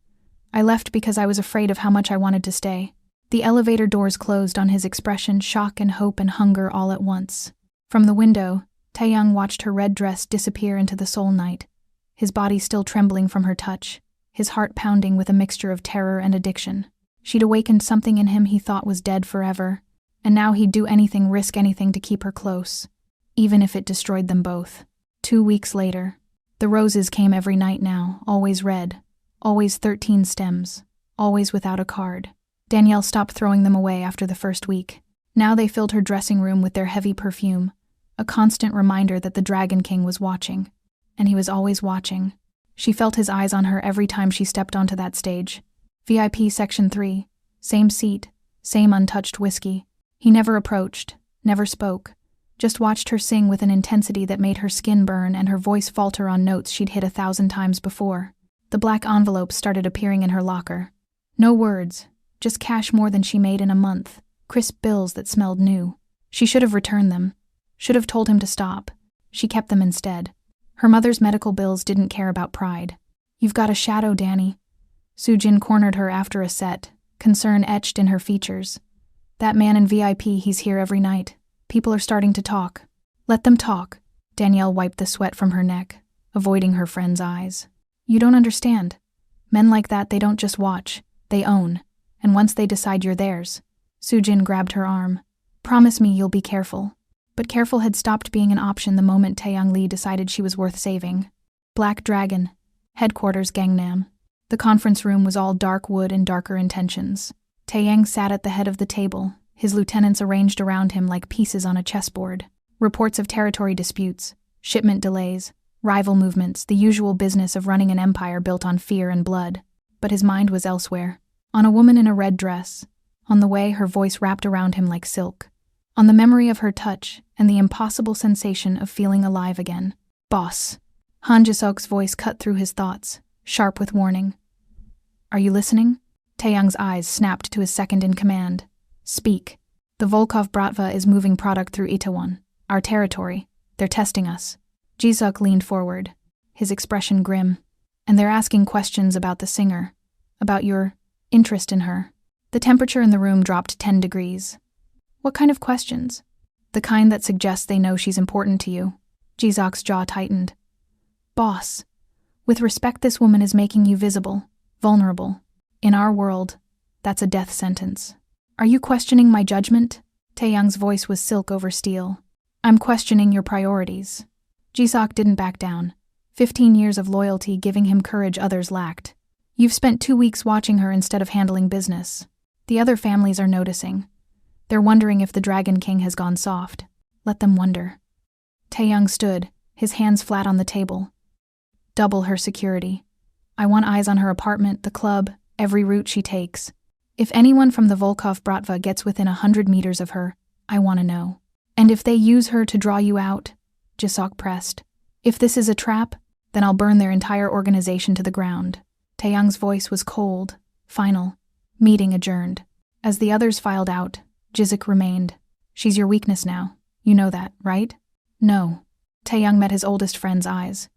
I left because I was afraid of how much I wanted to stay." The elevator doors closed on his expression, shock and hope and hunger all at once. From the window, Taeyang watched her red dress disappear into the soul night, his body still trembling from her touch, his heart pounding with a mixture of terror and addiction. She'd awakened something in him he thought was dead forever, and now he'd do anything, risk anything to keep her close, even if it destroyed them both. 2 weeks later, the roses came every night now, always red, always 13 stems, always without a card. Danielle stopped throwing them away after the first week. Now they filled her dressing room with their heavy perfume, a constant reminder that the Dragon King was watching. And he was always watching. She felt his eyes on her every time she stepped onto that stage. VIP Section 3, same seat, same untouched whiskey. He never approached, never spoke, just watched her sing with an intensity that made her skin burn and her voice falter on notes she'd hit 1,000 times before. The black envelopes started appearing in her locker. No words, just cash more than she made in a month, crisp bills that smelled new. She should have returned them, should have told him to stop. She kept them instead. Her mother's medical bills didn't care about pride. "You've got a shadow, Danny." Sujin cornered her after a set, concern etched in her features. "That man in VIP, he's here every night. People are starting to talk." "Let them talk." Danielle wiped the sweat from her neck, avoiding her friend's eyes. "You don't understand. Men like that, they don't just watch, they own. And once they decide you're theirs, Sujin grabbed her arm. Promise me you'll be careful. But careful had stopped being an option the moment Taeyang Lee decided she was worth saving. Black Dragon. Headquarters Gangnam. The conference room was all dark wood and darker intentions. Taeyang sat at the head of the table, his lieutenants arranged around him like pieces on a chessboard. Reports of territory disputes, shipment delays, rival movements, the usual business of running an empire built on fear and blood. But his mind was elsewhere. On a woman in a red dress. On the way her voice wrapped around him like silk. On the memory of her touch and the impossible sensation of feeling alive again. Boss. Han Ji-seok's voice cut through his thoughts, sharp with warning. Are you listening? Taeyang's eyes snapped to his second-in-command. Speak. The Volkov Bratva is moving product through Itaewon, our territory. They're testing us. Ji-seok leaned forward, his expression grim. And they're asking questions about the singer, about your interest in her. The temperature in the room dropped 10 degrees. What kind of questions? The kind that suggests they know she's important to you. Ji-seok's jaw tightened. Boss, with respect, this woman is making you visible, vulnerable. In our world, that's a death sentence. Are you questioning my judgment? Taeyang's voice was silk over steel. I'm questioning your priorities. Ji-seok didn't back down. 15 years of loyalty giving him courage others lacked. You've spent 2 weeks watching her instead of handling business. The other families are noticing. They're wondering if the Dragon King has gone soft. Let them wonder. Taeyang stood, his hands flat on the table. Double her security. I want eyes on her apartment, the club, every route she takes. If anyone from the Volkov Bratva gets within 100 meters of her, I want to know. And if they use her to draw you out, Ji-seok pressed. If this is a trap, then I'll burn their entire organization to the ground. Taeyang's voice was cold, final. Meeting adjourned. As the others filed out, Ji-seok remained. She's your weakness now. You know that, right? No. Taeyang met his oldest friend's eyes.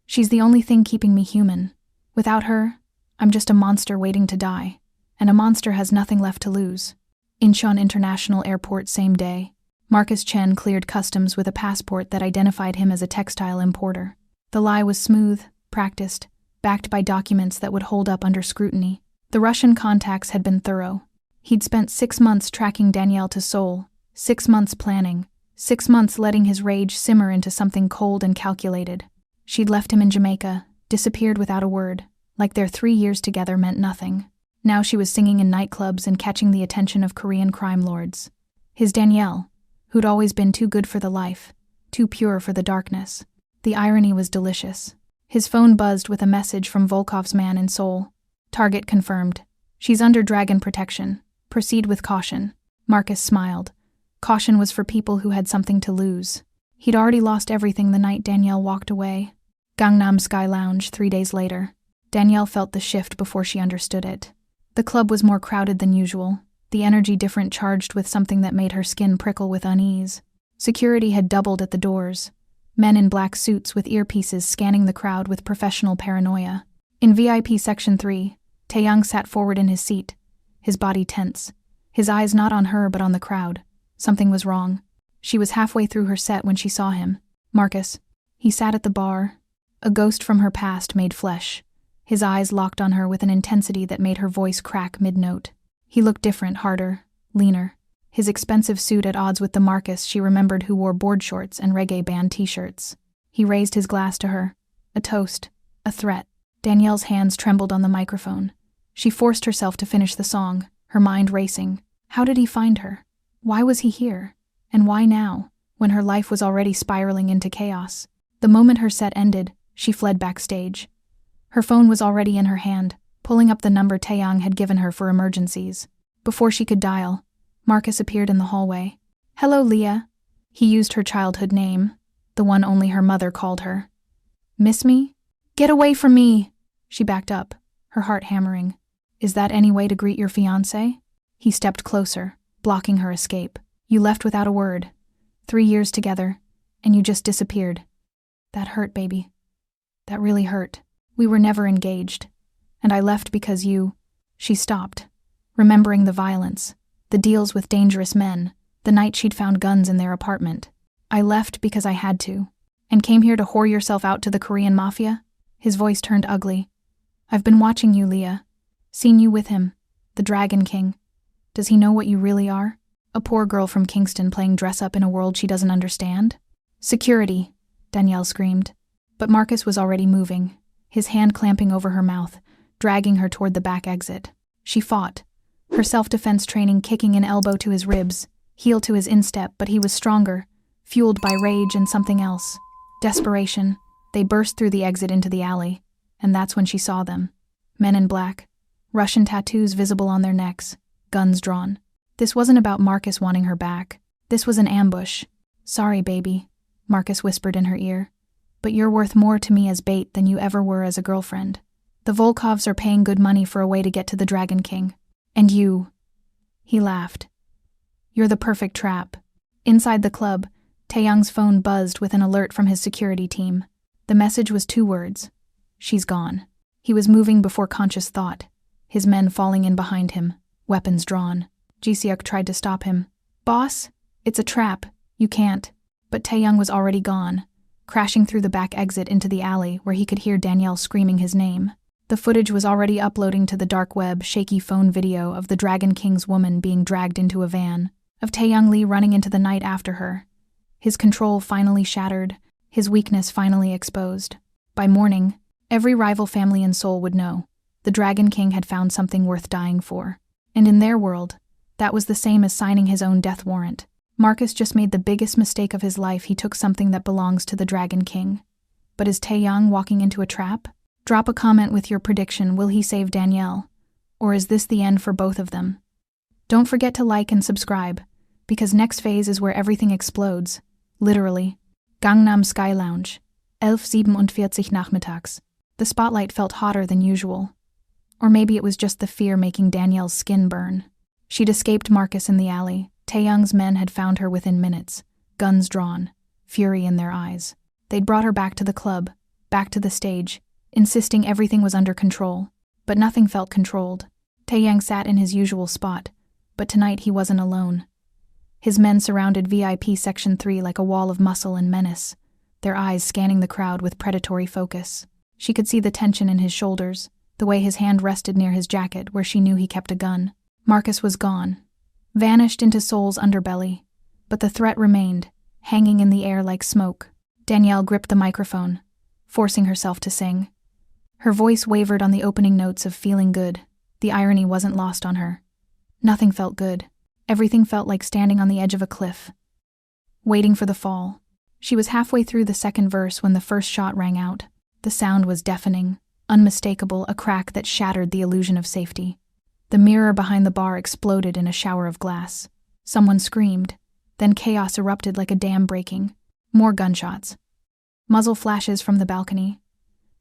She's the only thing keeping me human. Without her, I'm just a monster waiting to die. And a monster has nothing left to lose. Incheon International Airport same day. Marcus Chen cleared customs with a passport that identified him as a textile importer. The lie was smooth, practiced, backed by documents that would hold up under scrutiny. The Russian contacts had been thorough. He'd spent 6 months tracking Danielle to Seoul, 6 months planning, 6 months letting his rage simmer into something cold and calculated. She'd left him in Jamaica, disappeared without a word, like their 3 years together meant nothing. Now she was singing in nightclubs and catching the attention of Korean crime lords. His Danielle, who'd always been too good for the life, too pure for the darkness. The irony was delicious. His phone buzzed with a message from Volkov's man in Seoul. Target confirmed. She's under dragon protection. Proceed with caution. Marcus smiled. Caution was for people who had something to lose. He'd already lost everything the night Danielle walked away. Gangnam Sky Lounge 3 days later. Danielle felt the shift before she understood it. The club was more crowded than usual, the energy different, charged with something that made her skin prickle with unease. Security had doubled at the doors. Men in black suits with earpieces scanning the crowd with professional paranoia. In VIP Section 3, Taeyang sat forward in his seat, his body tense, his eyes not on her but on the crowd. Something was wrong. She was halfway through her set when she saw him. Marcus. He sat at the bar, a ghost from her past made flesh. His eyes locked on her with an intensity that made her voice crack mid-note. He looked different, harder, leaner. His expensive suit at odds with the Marcus she remembered who wore board shorts and reggae band t-shirts. He raised his glass to her. A toast. A threat. Danielle's hands trembled on the microphone. She forced herself to finish the song, her mind racing. How did he find her? Why was he here? And why now, when her life was already spiraling into chaos? The moment her set ended, she fled backstage. Her phone was already in her hand, pulling up the number Taeyang had given her for emergencies. Before she could dial, Marcus appeared in the hallway. Hello, Leah. He used her childhood name, the one only her mother called her. Miss me? Get away from me! She backed up, her heart hammering. Is that any way to greet your fiancé? He stepped closer, blocking her escape. You left without a word. 3 years together, and you just disappeared. That hurt, baby. That really hurt. We were never engaged. And I left because you... She stopped, remembering the violence, the deals with dangerous men, the night she'd found guns in their apartment. I left because I had to. And came here to whore yourself out to the Korean Mafia? His voice turned ugly. I've been watching you, Leah. Seen you with him, the Dragon King. Does he know what you really are? A poor girl from Kingston playing dress-up in a world she doesn't understand? Security, Danielle screamed. But Marcus was already moving, his hand clamping over her mouth, dragging her toward the back exit. She fought, her self-defense training kicking an elbow to his ribs, heel to his instep, but he was stronger, fueled by rage and something else. Desperation. They burst through the exit into the alley, and that's when she saw them. Men in black, Russian tattoos visible on their necks, guns drawn. This wasn't about Marcus wanting her back. This was an ambush. Sorry, baby, Marcus whispered in her ear, but you're worth more to me as bait than you ever were as a girlfriend. The Volkovs are paying good money for a way to get to the Dragon King. And you. He laughed. You're the perfect trap. Inside the club, Taeyong's phone buzzed with an alert from his security team. The message was 2 words. She's gone. He was moving before conscious thought, his men falling in behind him, weapons drawn. Ji-seok tried to stop him. Boss, it's a trap. You can't. But Taeyong was already gone, crashing through the back exit into the alley where he could hear Danielle screaming his name. The footage was already uploading to the dark web shaky phone video of the Dragon King's woman being dragged into a van, of Taeyong Lee running into the night after her. His control finally shattered, his weakness finally exposed. By morning, every rival family in Seoul would know. The Dragon King had found something worth dying for. And in their world, that was the same as signing his own death warrant. Marcus just made the biggest mistake of his life. He took something that belongs to the Dragon King. But is Taeyong walking into a trap? Drop a comment with your prediction. Will he save Danielle? Or is this the end for both of them? Don't forget to like and subscribe, because next phase is where everything explodes. Literally. Gangnam Sky Lounge. 11:47 nachmittags. The spotlight felt hotter than usual. Or maybe it was just the fear making Danielle's skin burn. She'd escaped Marcus in the alley. Taeyong's men had found her within minutes, guns drawn, fury in their eyes. They'd brought her back to the club, back to the stage, insisting everything was under control. But nothing felt controlled. Taeyong sat in his usual spot, but tonight he wasn't alone. His men surrounded VIP Section 3 like a wall of muscle and menace, their eyes scanning the crowd with predatory focus. She could see the tension in his shoulders, the way his hand rested near his jacket where she knew he kept a gun. Marcus was gone, vanished into Seoul's underbelly, but the threat remained, hanging in the air like smoke. Danielle gripped the microphone, forcing herself to sing. Her voice wavered on the opening notes of Feeling Good. The irony wasn't lost on her. Nothing felt good. Everything felt like standing on the edge of a cliff, waiting for the fall. She was halfway through the second verse when the first shot rang out. The sound was deafening, unmistakable, a crack that shattered the illusion of safety. The mirror behind the bar exploded in a shower of glass. Someone screamed. Then chaos erupted like a dam breaking. More gunshots. Muzzle flashes from the balcony.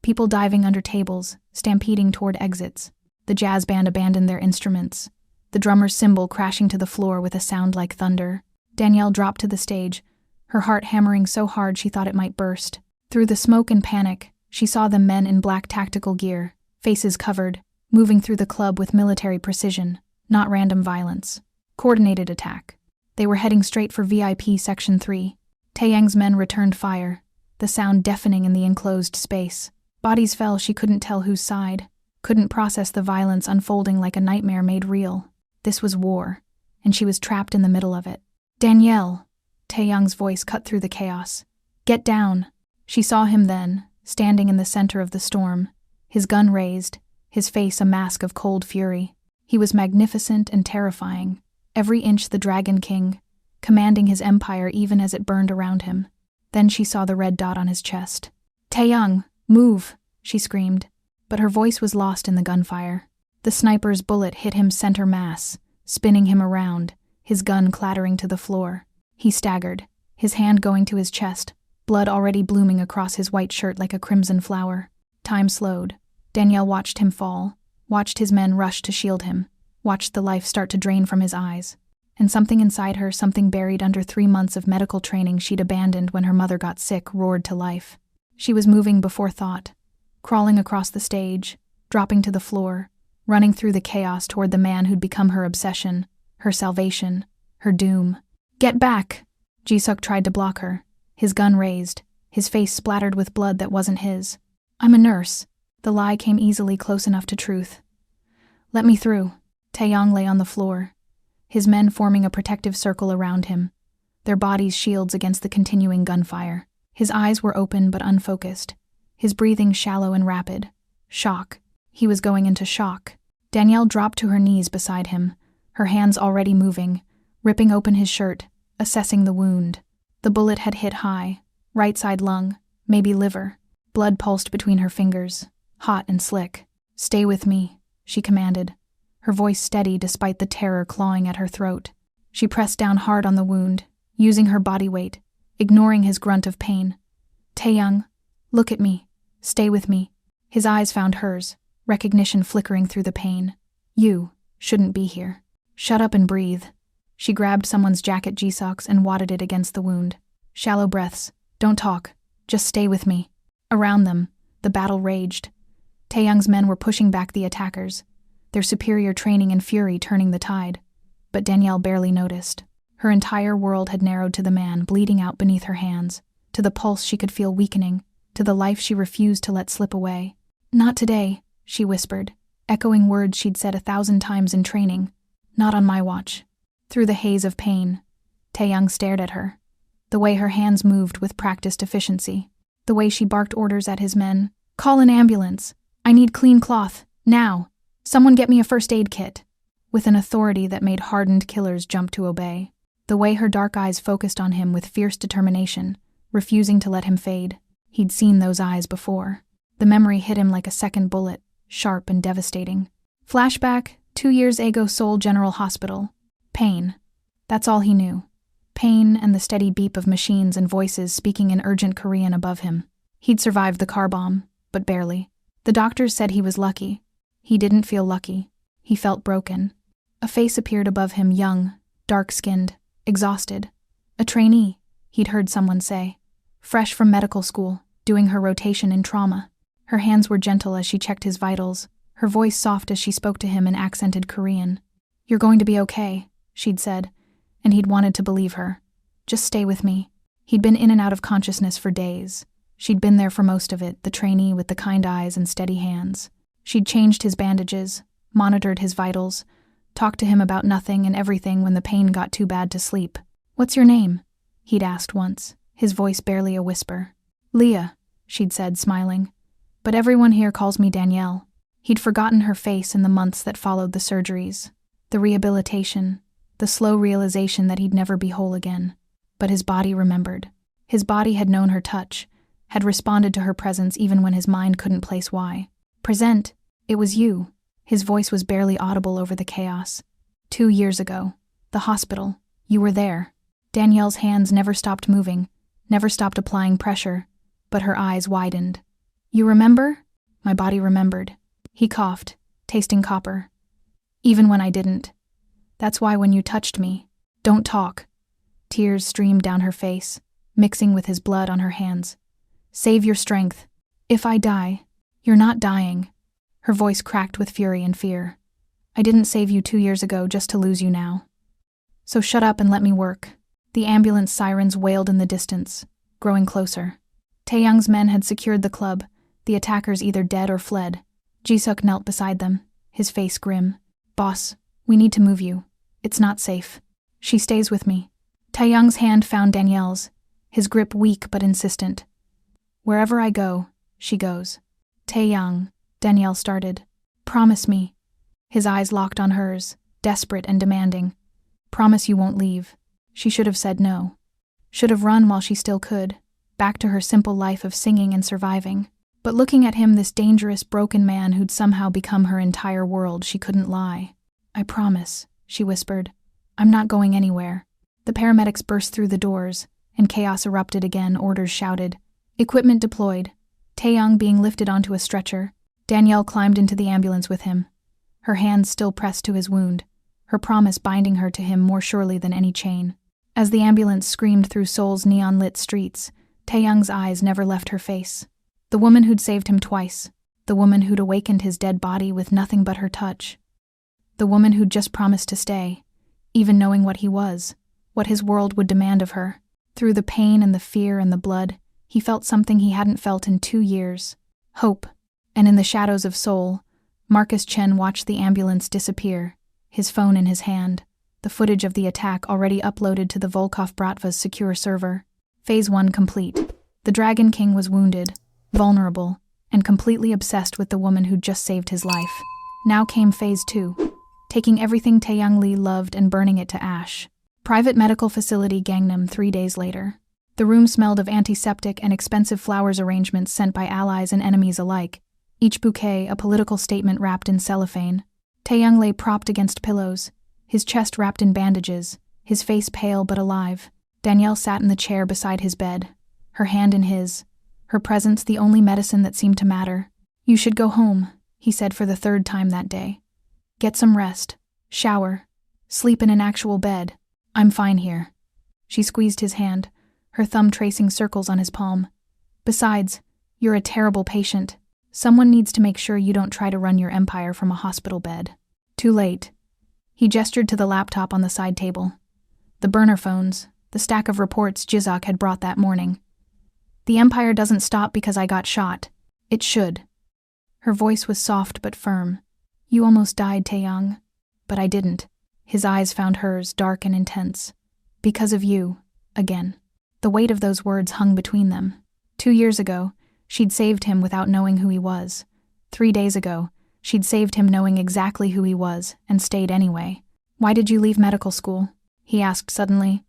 People diving under tables, stampeding toward exits. The jazz band abandoned their instruments, the drummer's cymbal crashing to the floor with a sound like thunder. Danielle dropped to the stage, her heart hammering so hard she thought it might burst. Through the smoke and panic, she saw the men in black tactical gear, faces covered, moving through the club with military precision, not random violence. Coordinated attack. They were heading straight for VIP Section 3. Taeyong's men returned fire, the sound deafening in the enclosed space. Bodies fell, she couldn't tell whose side, couldn't process the violence unfolding like a nightmare made real. This was war, and she was trapped in the middle of it. Danielle, Taeyong's voice cut through the chaos. Get down. She saw him then, standing in the center of the storm, his gun raised, his face a mask of cold fury. He was magnificent and terrifying, every inch the Dragon King, commanding his empire even as it burned around him. Then she saw the red dot on his chest. Taeyong, move, she screamed, but her voice was lost in the gunfire. The sniper's bullet hit him center mass, spinning him around, his gun clattering to the floor. He staggered, his hand going to his chest, blood already blooming across his white shirt like a crimson flower. Time slowed. Danielle watched him fall, watched his men rush to shield him, watched the life start to drain from his eyes. And something inside her, something buried under 3 months of medical training she'd abandoned when her mother got sick, roared to life. She was moving before thought, crawling across the stage, dropping to the floor, running through the chaos toward the man who'd become her obsession, her salvation, her doom. Get back! Ji-seok tried to block her, his gun raised, his face splattered with blood that wasn't his. I'm a nurse. The lie came easily close enough to truth. Let me through. Taeyong lay on the floor, his men forming a protective circle around him, their bodies shields against the continuing gunfire. His eyes were open but unfocused, his breathing shallow and rapid. Shock. He was going into shock. Danielle dropped to her knees beside him, her hands already moving, ripping open his shirt, assessing the wound. The bullet had hit high, right side lung, maybe liver. Blood pulsed between her fingers, hot and slick. "Stay with me," she commanded, her voice steady despite the terror clawing at her throat. She pressed down hard on the wound, using her body weight, ignoring his grunt of pain. "Taeyoung, look at me. Stay with me." His eyes found hers, recognition flickering through the pain. "You shouldn't be here. Shut up and breathe." She grabbed someone's jacket G-socks and wadded it against the wound. Shallow breaths. "Don't talk. Just stay with me." Around them, the battle raged. Taeyoung's men were pushing back the attackers, their superior training and fury turning the tide. But Danielle barely noticed. Her entire world had narrowed to the man bleeding out beneath her hands, to the pulse she could feel weakening, to the life she refused to let slip away. "Not today," she whispered, echoing words she'd said 1,000 times in training. "Not on my watch." Through the haze of pain, Taeyoung stared at her, the way her hands moved with practiced efficiency, the way she barked orders at his men. "Call an ambulance. I need clean cloth. Now. Someone get me a first aid kit." With an authority that made hardened killers jump to obey. The way her dark eyes focused on him with fierce determination, refusing to let him fade. He'd seen those eyes before. The memory hit him like a second bullet, sharp and devastating. Flashback, 2 years ago, Seoul General Hospital. Pain. That's all he knew. Pain and the steady beep of machines and voices speaking in urgent Korean above him. He'd survived the car bomb, but barely. The doctors said he was lucky. He didn't feel lucky. He felt broken. A face appeared above him, young, dark-skinned, exhausted. A trainee, he'd heard someone say. Fresh from medical school, doing her rotation in trauma. Her hands were gentle as she checked his vitals, her voice soft as she spoke to him in accented Korean. "You're going to be okay," she'd said, and he'd wanted to believe her. "Just stay with me." He'd been in and out of consciousness for days. She'd been there for most of it, the trainee with the kind eyes and steady hands. She'd changed his bandages, monitored his vitals, talked to him about nothing and everything when the pain got too bad to sleep. "What's your name?" he'd asked once, his voice barely a whisper. "Leah," she'd said, smiling. "But everyone here calls me Danielle." He'd forgotten her face in the months that followed the surgeries, the rehabilitation, the slow realization that he'd never be whole again. But his body remembered. His body had known her touch, had responded to her presence even when his mind couldn't place why. "Present, it was you." His voice was barely audible over the chaos. 2 years ago, the hospital, you were there. Danielle's hands never stopped moving, never stopped applying pressure, but her eyes widened. "You remember?" My body remembered. He coughed, tasting copper. "Even when I didn't. That's why when you touched me, don't talk." Tears streamed down her face, mixing with his blood on her hands. "Save your strength. If I die, you're not dying." Her voice cracked with fury and fear. "I didn't save you 2 years ago just to lose you now. So shut up and let me work." The ambulance sirens wailed in the distance, growing closer. Taeyoung's men had secured the club, the attackers either dead or fled. Jisuk knelt beside them, his face grim. "Boss, we need to move you. It's not safe." "She stays with me." Taeyoung's hand found Danielle's, his grip weak but insistent. "Wherever I go, she goes." "Taeyoung," Danielle started. "Promise me." His eyes locked on hers, desperate and demanding. "Promise you won't leave." She should have said no. Should have run while she still could, back to her simple life of singing and surviving. But looking at him, this dangerous, broken man who'd somehow become her entire world, she couldn't lie. "I promise," she whispered. "I'm not going anywhere." The paramedics burst through the doors, and chaos erupted again, orders shouted. Equipment deployed. Taeyoung being lifted onto a stretcher. Danielle climbed into the ambulance with him, her hands still pressed to his wound, her promise binding her to him more surely than any chain. As the ambulance screamed through Seoul's neon-lit streets, Taeyoung's eyes never left her face. The woman who'd saved him twice, the woman who'd awakened his dead body with nothing but her touch, the woman who'd just promised to stay, even knowing what he was, what his world would demand of her. Through the pain and the fear and the blood, he felt something he hadn't felt in 2 years. Hope. And in the shadows of Seoul, Marcus Chen watched the ambulance disappear, his phone in his hand. the footage of the attack already uploaded to the Volkov Bratva's secure server. Phase 1 complete. The Dragon King was wounded, vulnerable, and completely obsessed with the woman who'd just saved his life. Now came Phase 2, taking everything Taeyang Lee loved and burning it to ash. Private medical facility Gangnam 3 days later. The room smelled of antiseptic and expensive flowers arrangements sent by allies and enemies alike, each bouquet a political statement wrapped in cellophane. Taeyang lay propped against pillows, his chest wrapped in bandages, his face pale but alive. Danielle sat in the chair beside his bed, her hand in his, her presence the only medicine that seemed to matter. "You should go home," he said for the 3rd time that day. "Get some rest, shower, sleep in an actual bed. I'm fine here." She squeezed his hand, her thumb tracing circles on his palm. "Besides, you're a terrible patient. Someone needs to make sure you don't try to run your empire from a hospital bed." Too late. He gestured to the laptop on the side table. The burner phones, the stack of reports Jizok had brought that morning. "The empire doesn't stop because I got shot. It should." Her voice was soft but firm. "You almost died, Taeyang. But I didn't." His eyes found hers, dark and intense. "Because of you, again." The weight of those words hung between them. 2 years ago, she'd saved him without knowing who he was. 3 days ago, she'd saved him knowing exactly who he was and stayed anyway. "Why did you leave medical school?" he asked suddenly.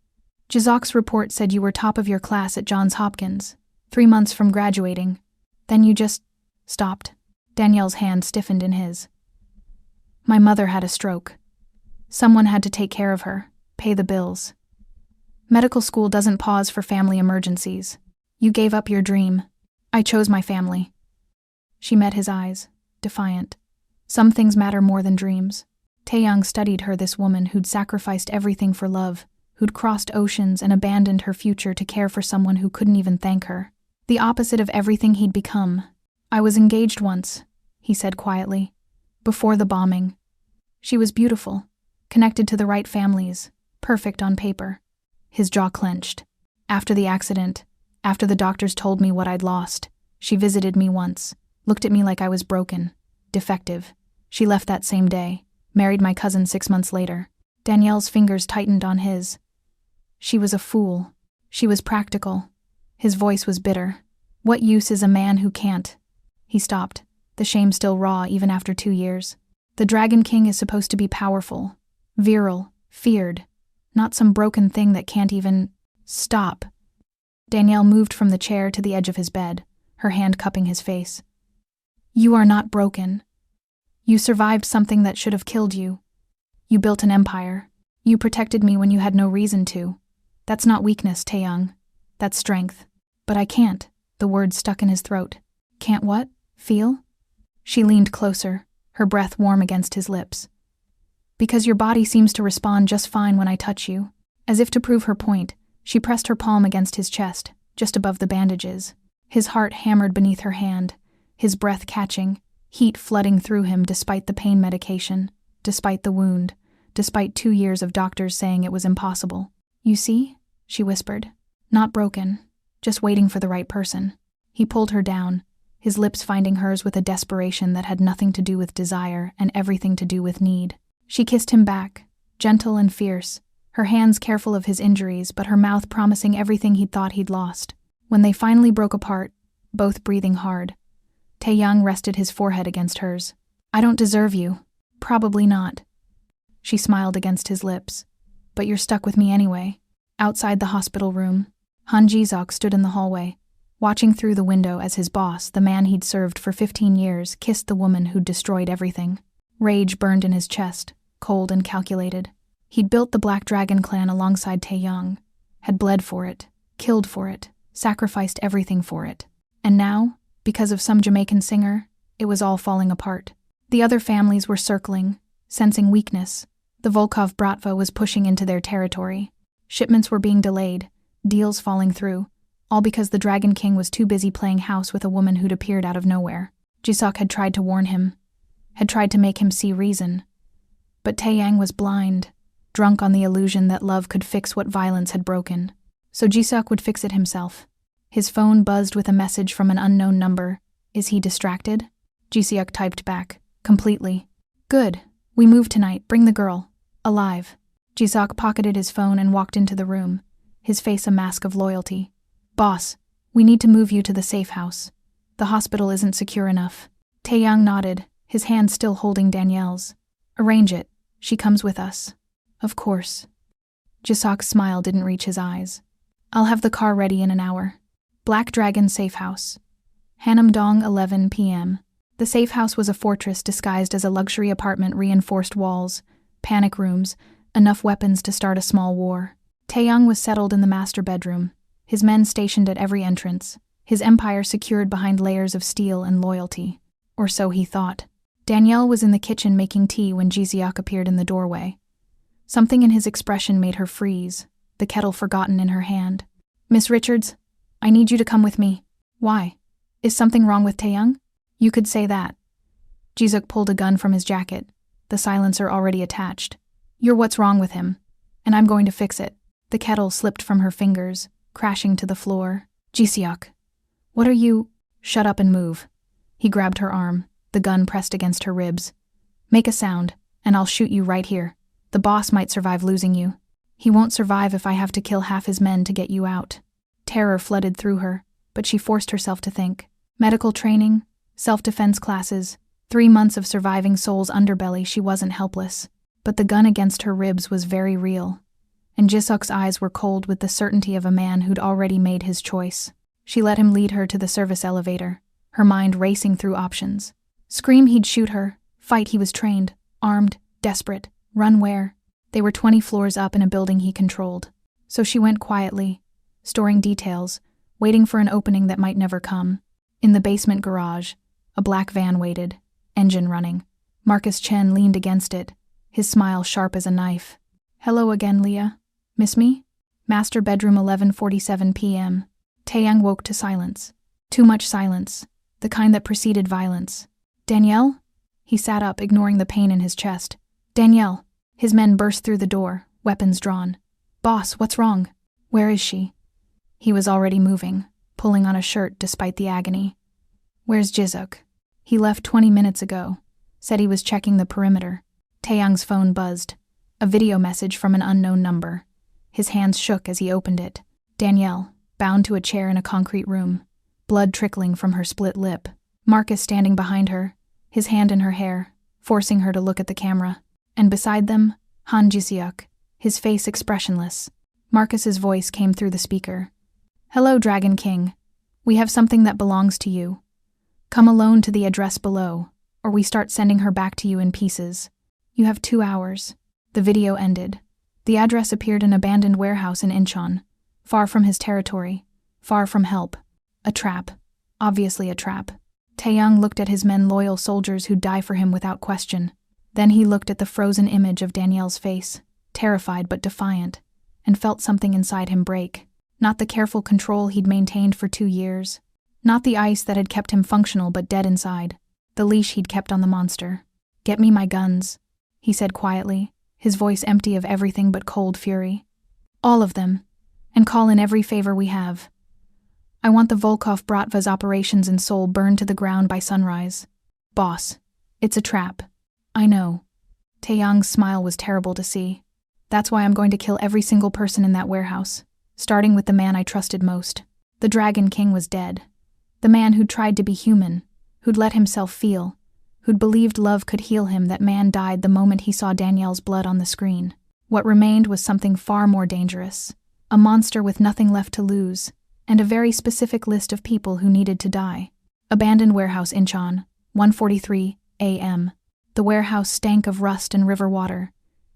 "Jizok's report said you were top of your class at Johns Hopkins, 3 months from graduating. Then you just stopped." Danielle's hand stiffened in his. "My mother had a stroke. Someone had to take care of her, pay the bills. Medical school doesn't pause for family emergencies. You gave up your dream. I chose my family." She met his eyes, defiant. Some things matter more than dreams. Taeyang studied her, this woman who'd sacrificed everything for love, who'd crossed oceans and abandoned her future to care for someone who couldn't even thank her. The opposite of everything he'd become. "I was engaged once," he said quietly, "before the bombing. She was beautiful, connected to the right families, perfect on paper." His jaw clenched. "After the accident, after the doctors told me what I'd lost, she visited me once, looked at me like I was broken, defective. She left that same day, married my cousin 6 months later." Danielle's fingers tightened on his. "She was a fool. She was practical." His voice was bitter. "What use is a man who can't?" He stopped, the shame still raw even after 2 years. "The Dragon King is supposed to be powerful, virile, feared, not some broken thing that can't even stop." Danielle moved from the chair to the edge of his bed, her hand cupping his face. "You are not broken. You survived something that should have killed you. You built an empire. You protected me when you had no reason to. That's not weakness, Taeyang. That's strength. But I can't." The words stuck in his throat. "Can't what? Feel?" She leaned closer, her breath warm against his lips. "Because your body seems to respond just fine when I touch you." As if to prove her point, she pressed her palm against his chest, just above the bandages. His heart hammered beneath her hand, his breath catching, heat flooding through him despite the pain medication, despite the wound, despite 2 years of doctors saying it was impossible. "You see?" she whispered. "Not broken, just waiting for the right person." He pulled her down, his lips finding hers with a desperation that had nothing to do with desire and everything to do with need. She kissed him back, gentle and fierce, her hands careful of his injuries but her mouth promising everything he'd thought he'd lost. When they finally broke apart, both breathing hard, Taeyang rested his forehead against hers. "I don't deserve you. Probably not." She smiled against his lips. "But you're stuck with me anyway." Outside the hospital room, Han Ji-seok stood in the hallway, watching through the window as his boss, the man he'd served for 15 years, kissed the woman who'd destroyed everything. Rage burned in his chest, cold and calculated. He'd built the Black Dragon clan alongside Taeyang, had bled for it, killed for it, sacrificed everything for it. And now, because of some Jamaican singer, it was all falling apart. The other families were circling, sensing weakness. The Volkov Bratva was pushing into their territory. Shipments were being delayed, deals falling through, all because the Dragon King was too busy playing house with a woman who'd appeared out of nowhere. Ji-seok had tried to warn him, had tried to make him see reason. But Taeyang was blind, drunk on the illusion that love could fix what violence had broken. So Ji-seok would fix it himself. His phone buzzed with a message from an unknown number. "Is he distracted?" Ji-seok typed back, completely. "Good. We move tonight. Bring the girl. Alive." Jisok pocketed his phone and walked into the room, his face a mask of loyalty. Boss, we need to move you to the safe house. The hospital isn't secure enough. Taeyang nodded, his hand still holding Danielle's. Arrange it. She comes with us. Of course. Jisok's smile didn't reach his eyes. I'll have the car ready in an hour. Black Dragon Safe House. Hanamdong, 11 p.m. The safe house was a fortress disguised as a luxury apartment, reinforced walls, panic rooms, enough weapons to start a small war. Taeyang was settled in the master bedroom, his men stationed at every entrance, his empire secured behind layers of steel and loyalty. Or so he thought. Danielle was in the kitchen making tea when Jiseok appeared in the doorway. Something in his expression made her freeze, the kettle forgotten in her hand. Miss Richards, I need you to come with me. Why? Is something wrong with Taeyang? You could say that. Jiseok pulled a gun from his jacket, the silencer already attached. You're what's wrong with him, and I'm going to fix it. The kettle slipped from her fingers, crashing to the floor. Jiseok, what are you? Shut up and move. He grabbed her arm, the gun pressed against her ribs. Make a sound, and I'll shoot you right here. The boss might survive losing you. He won't survive if I have to kill half his men to get you out. Terror flooded through her, but she forced herself to think. Medical training, self-defense classes, 3 months of surviving Soul's underbelly. She wasn't helpless. But the gun against her ribs was very real, and Jiseok's eyes were cold with the certainty of a man who'd already made his choice. She let him lead her to the service elevator, her mind racing through options. Scream, he'd shoot her. Fight, he was trained, armed, desperate. Run where? They were 20 floors up in a building he controlled. So she went quietly, storing details, waiting for an opening that might never come. In the basement garage, a black van waited, engine running. Marcus Chen leaned against it, his smile sharp as a knife. Hello again, Leah. Miss me? Master bedroom, 11:47 p.m. Taeyang woke to silence. Too much silence, the kind that preceded violence. Danielle? He sat up, ignoring the pain in his chest. Danielle. His men burst through the door, weapons drawn. Boss, what's wrong? Where is she? He was already moving, pulling on a shirt despite the agony. Where's Jiseok? He left 20 minutes ago. Said he was checking the perimeter. Taeyang's phone buzzed. A video message from an unknown number. His hands shook as he opened it. Danielle, bound to a chair in a concrete room, blood trickling from her split lip. Marcus standing behind her, his hand in her hair, forcing her to look at the camera. And beside them, Han Jiseok, his face expressionless. Marcus's voice came through the speaker. Hello, Dragon King. We have something that belongs to you. Come alone to the address below, or we start sending her back to you in pieces. You have 2 hours. The video ended. The address appeared an abandoned warehouse in Incheon, far from his territory, far from help. A trap. Obviously a trap. Taeyang looked at his men, loyal soldiers who'd die for him without question. Then he looked at the frozen image of Danielle's face, terrified but defiant, and felt something inside him break. Not the careful control he'd maintained for 2 years. Not the ice that had kept him functional but dead inside. The leash he'd kept on the monster. Get me my guns, he said quietly, his voice empty of everything but cold fury. All of them, and call in every favor we have. I want the Volkov Bratva's operations in Seoul burned to the ground by sunrise. Boss, it's a trap. I know. Taeyang's smile was terrible to see. That's why I'm going to kill every single person in that warehouse, starting with the man I trusted most. The Dragon King was dead. The man who'd tried to be human, who'd let himself feel, who'd believed love could heal him. That man died the moment he saw Danielle's blood on the screen. What remained was something far more dangerous. A monster with nothing left to lose, and a very specific list of people who needed to die. Abandoned warehouse, Incheon, 1:43 a.m. The warehouse stank of rust and river water,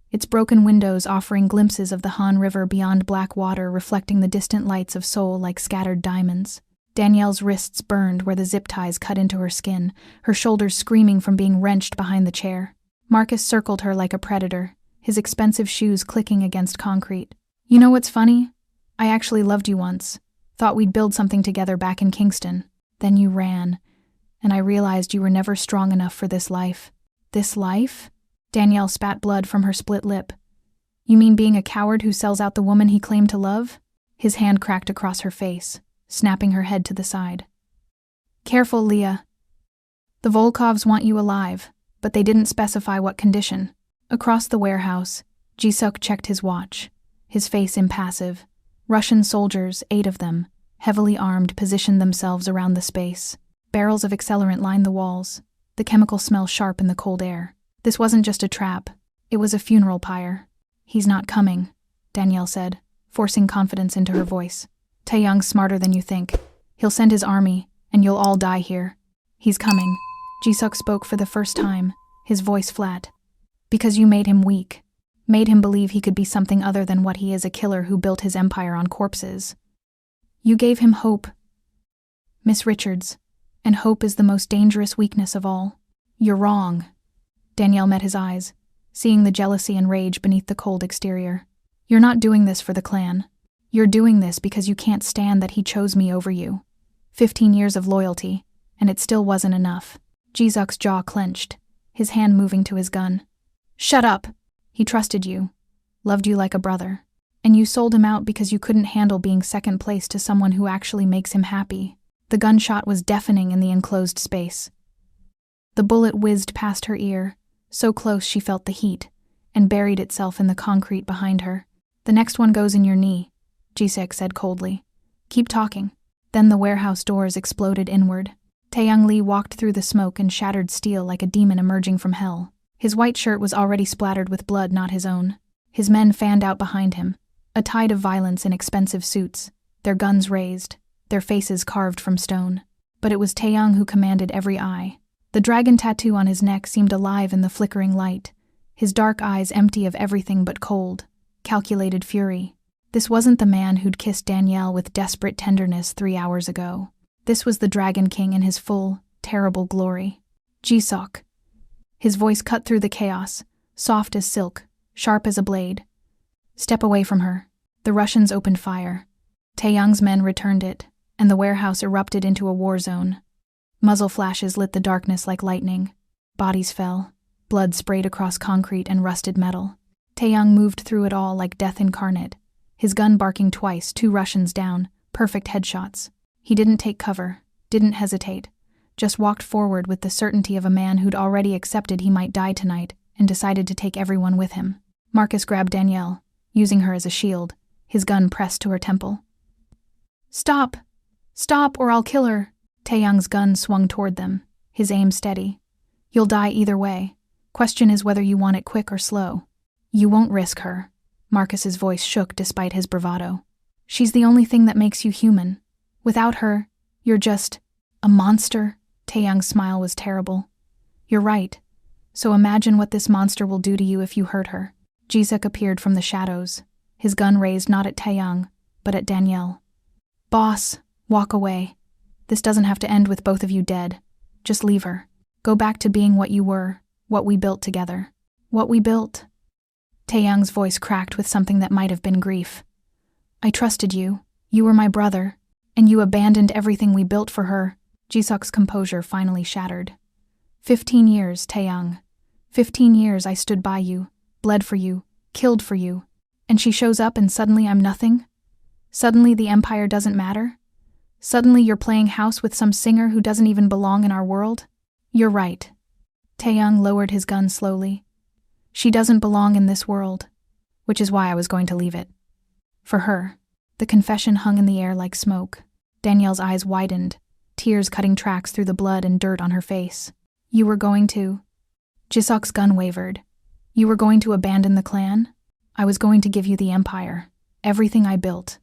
its broken windows offering glimpses of the Han River beyond black water, reflecting the distant lights of Seoul like scattered diamonds. Danielle's wrists burned where the zip ties cut into her skin, her shoulders screaming from being wrenched behind the chair. Marcus circled her like a predator, his expensive shoes clicking against concrete. You know what's funny? I actually loved you once. Thought we'd build something together back in Kingston. Then you ran, and I realized you were never strong enough for this life. This life? Danielle spat blood from her split lip. You mean being a coward who sells out the woman he claimed to love? His hand cracked across her face, snapping her head to the side. Careful, Leah. The Volkovs want you alive, but they didn't specify what condition. Across the warehouse, Ji-suk checked his watch, his face impassive. Russian soldiers, 8 of them, heavily armed, positioned themselves around the space. Barrels of accelerant lined the walls, the chemical smell sharp in the cold air. This wasn't just a trap, it was a funeral pyre. "He's not coming," Danielle said, forcing confidence into her voice. "Taeyang's smarter than you think. He'll send his army, and you'll all die here." "He's coming." Ji-suk spoke for the first time, his voice flat. "Because you made him weak. Made him believe he could be something other than what he is, a killer who built his empire on corpses. You gave him hope, Miss Richards, and hope is the most dangerous weakness of all." "You're wrong." Danielle met his eyes, seeing the jealousy and rage beneath the cold exterior. "You're not doing this for the clan. You're doing this because you can't stand that he chose me over you. 15 years of loyalty, and it still wasn't enough." Ji-suk's jaw clenched, his hand moving to his gun. "Shut up! He trusted you, loved you like a brother, and you sold him out because you couldn't handle being second place to someone who actually makes him happy." The gunshot was deafening in the enclosed space. The bullet whizzed past her ear, so close she felt the heat, and buried itself in the concrete behind her. "The next one goes in your knee," Ji-suk said coldly. "Keep talking." Then the warehouse doors exploded inward. Taeyang Lee walked through the smoke and shattered steel like a demon emerging from hell. His white shirt was already splattered with blood not his own. His men fanned out behind him, a tide of violence in expensive suits, their guns raised, their faces carved from stone. But it was Taeyang who commanded every eye. The dragon tattoo on his neck seemed alive in the flickering light, his dark eyes empty of everything but cold, calculated fury. This wasn't the man who'd kissed Danielle with desperate tenderness 3 hours ago. This was the Dragon King in his full, terrible glory. "Ji-suk." His voice cut through the chaos, soft as silk, sharp as a blade. "Step away from her." The Russians opened fire. Taeyang's men returned it, and the warehouse erupted into a war zone. Muzzle flashes lit the darkness like lightning. Bodies fell. Blood sprayed across concrete and rusted metal. Taeyang moved through it all like death incarnate, his gun barking twice, 2 Russians down, perfect headshots. He didn't take cover, didn't hesitate, just walked forward with the certainty of a man who'd already accepted he might die tonight and decided to take everyone with him. Marcus grabbed Danielle, using her as a shield, his gun pressed to her temple. "Stop! Stop, or I'll kill her!" Taeyang's gun swung toward them, his aim steady. "You'll die either way. Question is whether you want it quick or slow." "You won't risk her." Marcus's voice shook despite his bravado. "She's the only thing that makes you human. Without her, you're just a monster." Taeyang's smile was terrible. "You're right. So imagine what this monster will do to you if you hurt her." Ji-suk appeared from the shadows, his gun raised not at Taeyang, but at Danielle. "Boss, walk away. This doesn't have to end with both of you dead. Just leave her. Go back to being what you were, what we built together." "What we built?" Taeyang's voice cracked with something that might have been grief. "I trusted you. You were my brother. And you abandoned everything we built for her." Ji-suk's composure finally shattered. 15 years, Taeyang. 15 years I stood by you, bled for you, killed for you. And she shows up and suddenly I'm nothing? Suddenly the empire doesn't matter? Suddenly you're playing house with some singer who doesn't even belong in our world? You're right. Taeyang lowered his gun slowly. She doesn't belong in this world, which is why I was going to leave it. For her. The confession hung in the air like smoke. Danielle's eyes widened, tears cutting tracks through the blood and dirt on her face. You were going to... Ji-suk's gun wavered. You were going to abandon the clan? I was going to give you the empire, everything I built.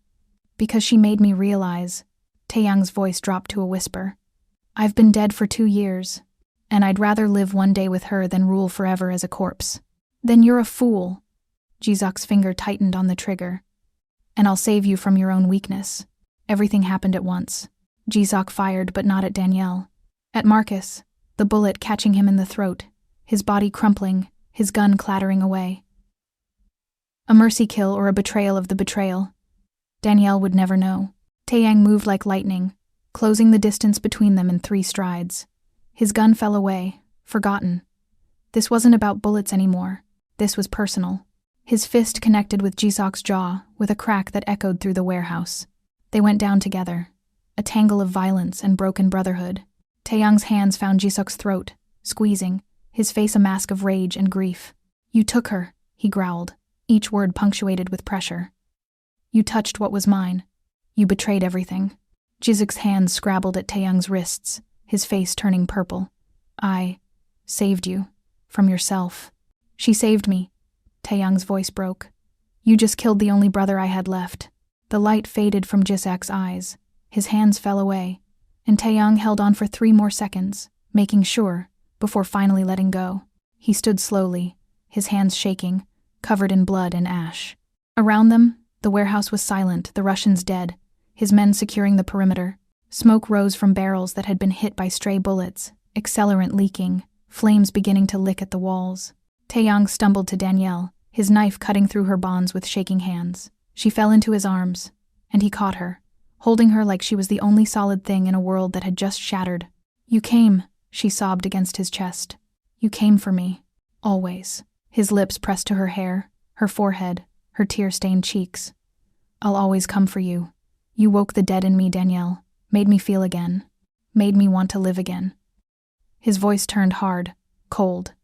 Because she made me realize... Taeyang's voice dropped to a whisper. I've been dead for 2 years, and I'd rather live one day with her than rule forever as a corpse. Then you're a fool. Ji-suk's finger tightened on the trigger. And I'll save you from your own weakness. Everything happened at once. Ji-suk fired, but not at Danielle. At Marcus, the bullet catching him in the throat, his body crumpling, his gun clattering away. A mercy kill or a betrayal of the betrayal. Danielle would never know. Taeyang moved like lightning, closing the distance between them in 3 strides. His gun fell away, forgotten. This wasn't about bullets anymore. This was personal. His fist connected with Ji-suk's jaw, with a crack that echoed through the warehouse. They went down together, a tangle of violence and broken brotherhood. Taeyang's hands found Ji-suk's throat, squeezing, his face a mask of rage and grief. You took her, he growled. each word punctuated with pressure. You touched what was mine. You betrayed everything. Jizuk's hands scrabbled at Taeyang's wrists, his face turning purple. I saved you. From yourself. She saved me. Taeyang's voice broke. You just killed the only brother I had left. The light faded from Jisak's eyes. His hands fell away, and Taeyang held on for 3 more seconds, making sure, before finally letting go. He stood slowly, his hands shaking, covered in blood and ash. Around them, the warehouse was silent, the Russians dead, his men securing the perimeter. Smoke rose from barrels that had been hit by stray bullets, accelerant leaking, flames beginning to lick at the walls. Taeyang stumbled to Danielle, his knife cutting through her bonds with shaking hands. She fell into his arms, and he caught her, holding her like she was the only solid thing in a world that had just shattered. You came, she sobbed against his chest. You came for me. Always. His lips pressed to her hair, her forehead, her tear-stained cheeks. I'll always come for you. You woke the dead in me, Danielle. Made me feel again. Made me want to live again. His voice turned hard, cold.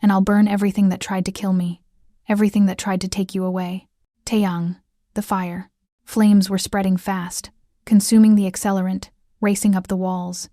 And I'll burn everything that tried to kill me. Everything that tried to take you away. Taeyang, the fire. Flames were spreading fast, consuming the accelerant, racing up the walls.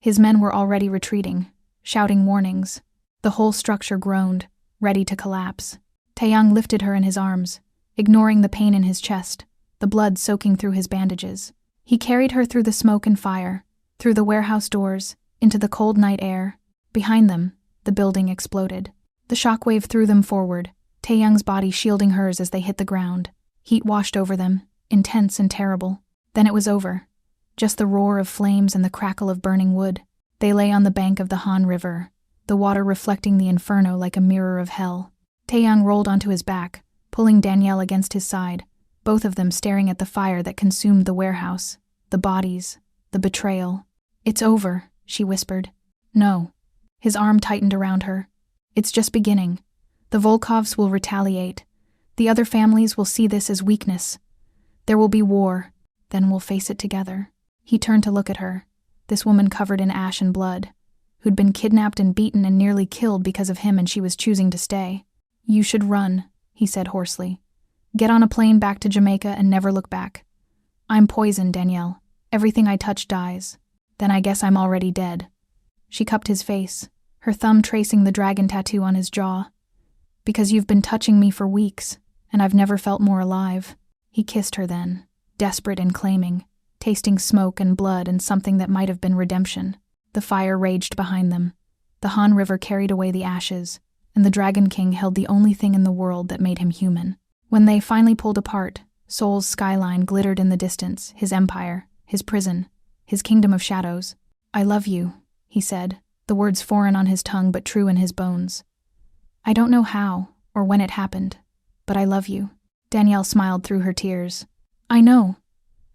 His men were already retreating, shouting warnings. The whole structure groaned, ready to collapse. Taeyang lifted her in his arms, ignoring the pain in his chest, the blood soaking through his bandages. He carried her through the smoke and fire, through the warehouse doors, into the cold night air. Behind them, the building exploded. The shockwave threw them forward, Taeyang's body shielding hers as they hit the ground. Heat washed over them, intense and terrible. Then it was over. Just the roar of flames and the crackle of burning wood. They lay on the bank of the Han River, the water reflecting the inferno like a mirror of hell. Taeyang rolled onto his back, pulling Danielle against his side, both of them staring at the fire that consumed the warehouse, the bodies, the betrayal. It's over, she whispered. No. His arm tightened around her. It's just beginning. The Volkovs will retaliate. The other families will see this as weakness. There will be war. Then we'll face it together. He turned to look at her, this woman covered in ash and blood, who'd been kidnapped and beaten and nearly killed because of him, and she was choosing to stay. You should run, he said hoarsely. Get on a plane back to Jamaica and never look back. I'm poison, Danielle. Everything I touch dies. Then I guess I'm already dead. She cupped his face, her thumb tracing the dragon tattoo on his jaw. Because you've been touching me for weeks, and I've never felt more alive. He kissed her then, desperate and claiming, tasting smoke and blood and something that might have been redemption. The fire raged behind them. The Han River carried away the ashes, and the Dragon King held the only thing in the world that made him human. When they finally pulled apart, Seoul's skyline glittered in the distance, his empire, his prison, his kingdom of shadows. I love you, he said, the words foreign on his tongue but true in his bones. I don't know how, or when it happened, but I love you. Danielle smiled through her tears. I know.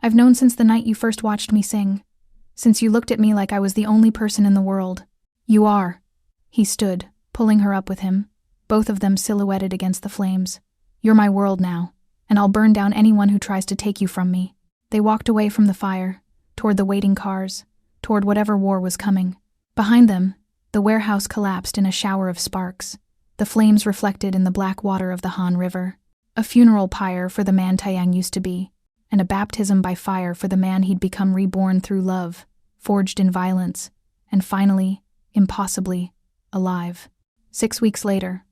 I've known since the night you first watched me sing. Since you looked at me like I was the only person in the world. You are. He stood, pulling her up with him, both of them silhouetted against the flames. You're my world now, and I'll burn down anyone who tries to take you from me. They walked away from the fire, toward the waiting cars, toward whatever war was coming. Behind them, the warehouse collapsed in a shower of sparks, the flames reflected in the black water of the Han River. A funeral pyre for the man Taeyang used to be, and a baptism by fire for the man he'd become, reborn through love, forged in violence, and finally, impossibly, alive. 6 weeks later,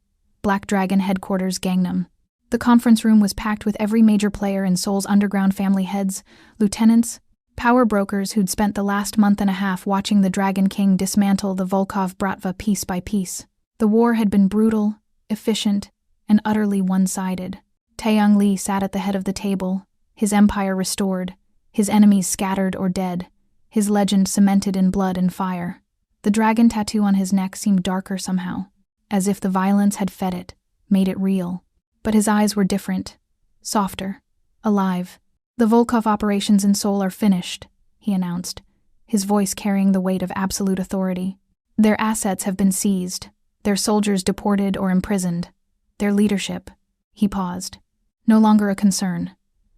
Black Dragon headquarters, Gangnam. The conference room was packed with every major player in Seoul's underground family, heads, lieutenants, power brokers who'd spent the last month and a half watching the Dragon King dismantle the Volkov Bratva piece by piece. The war had been brutal, efficient, and utterly one-sided. Taeyang Lee sat at the head of the table, his empire restored, his enemies scattered or dead, his legend cemented in blood and fire. The dragon tattoo on his neck seemed darker somehow, as if the violence had fed it, made it real. But his eyes were different, softer, alive. The Volkov operations in Seoul are finished, he announced, his voice carrying the weight of absolute authority. Their assets have been seized, their soldiers deported or imprisoned, their leadership, he paused, no longer a concern.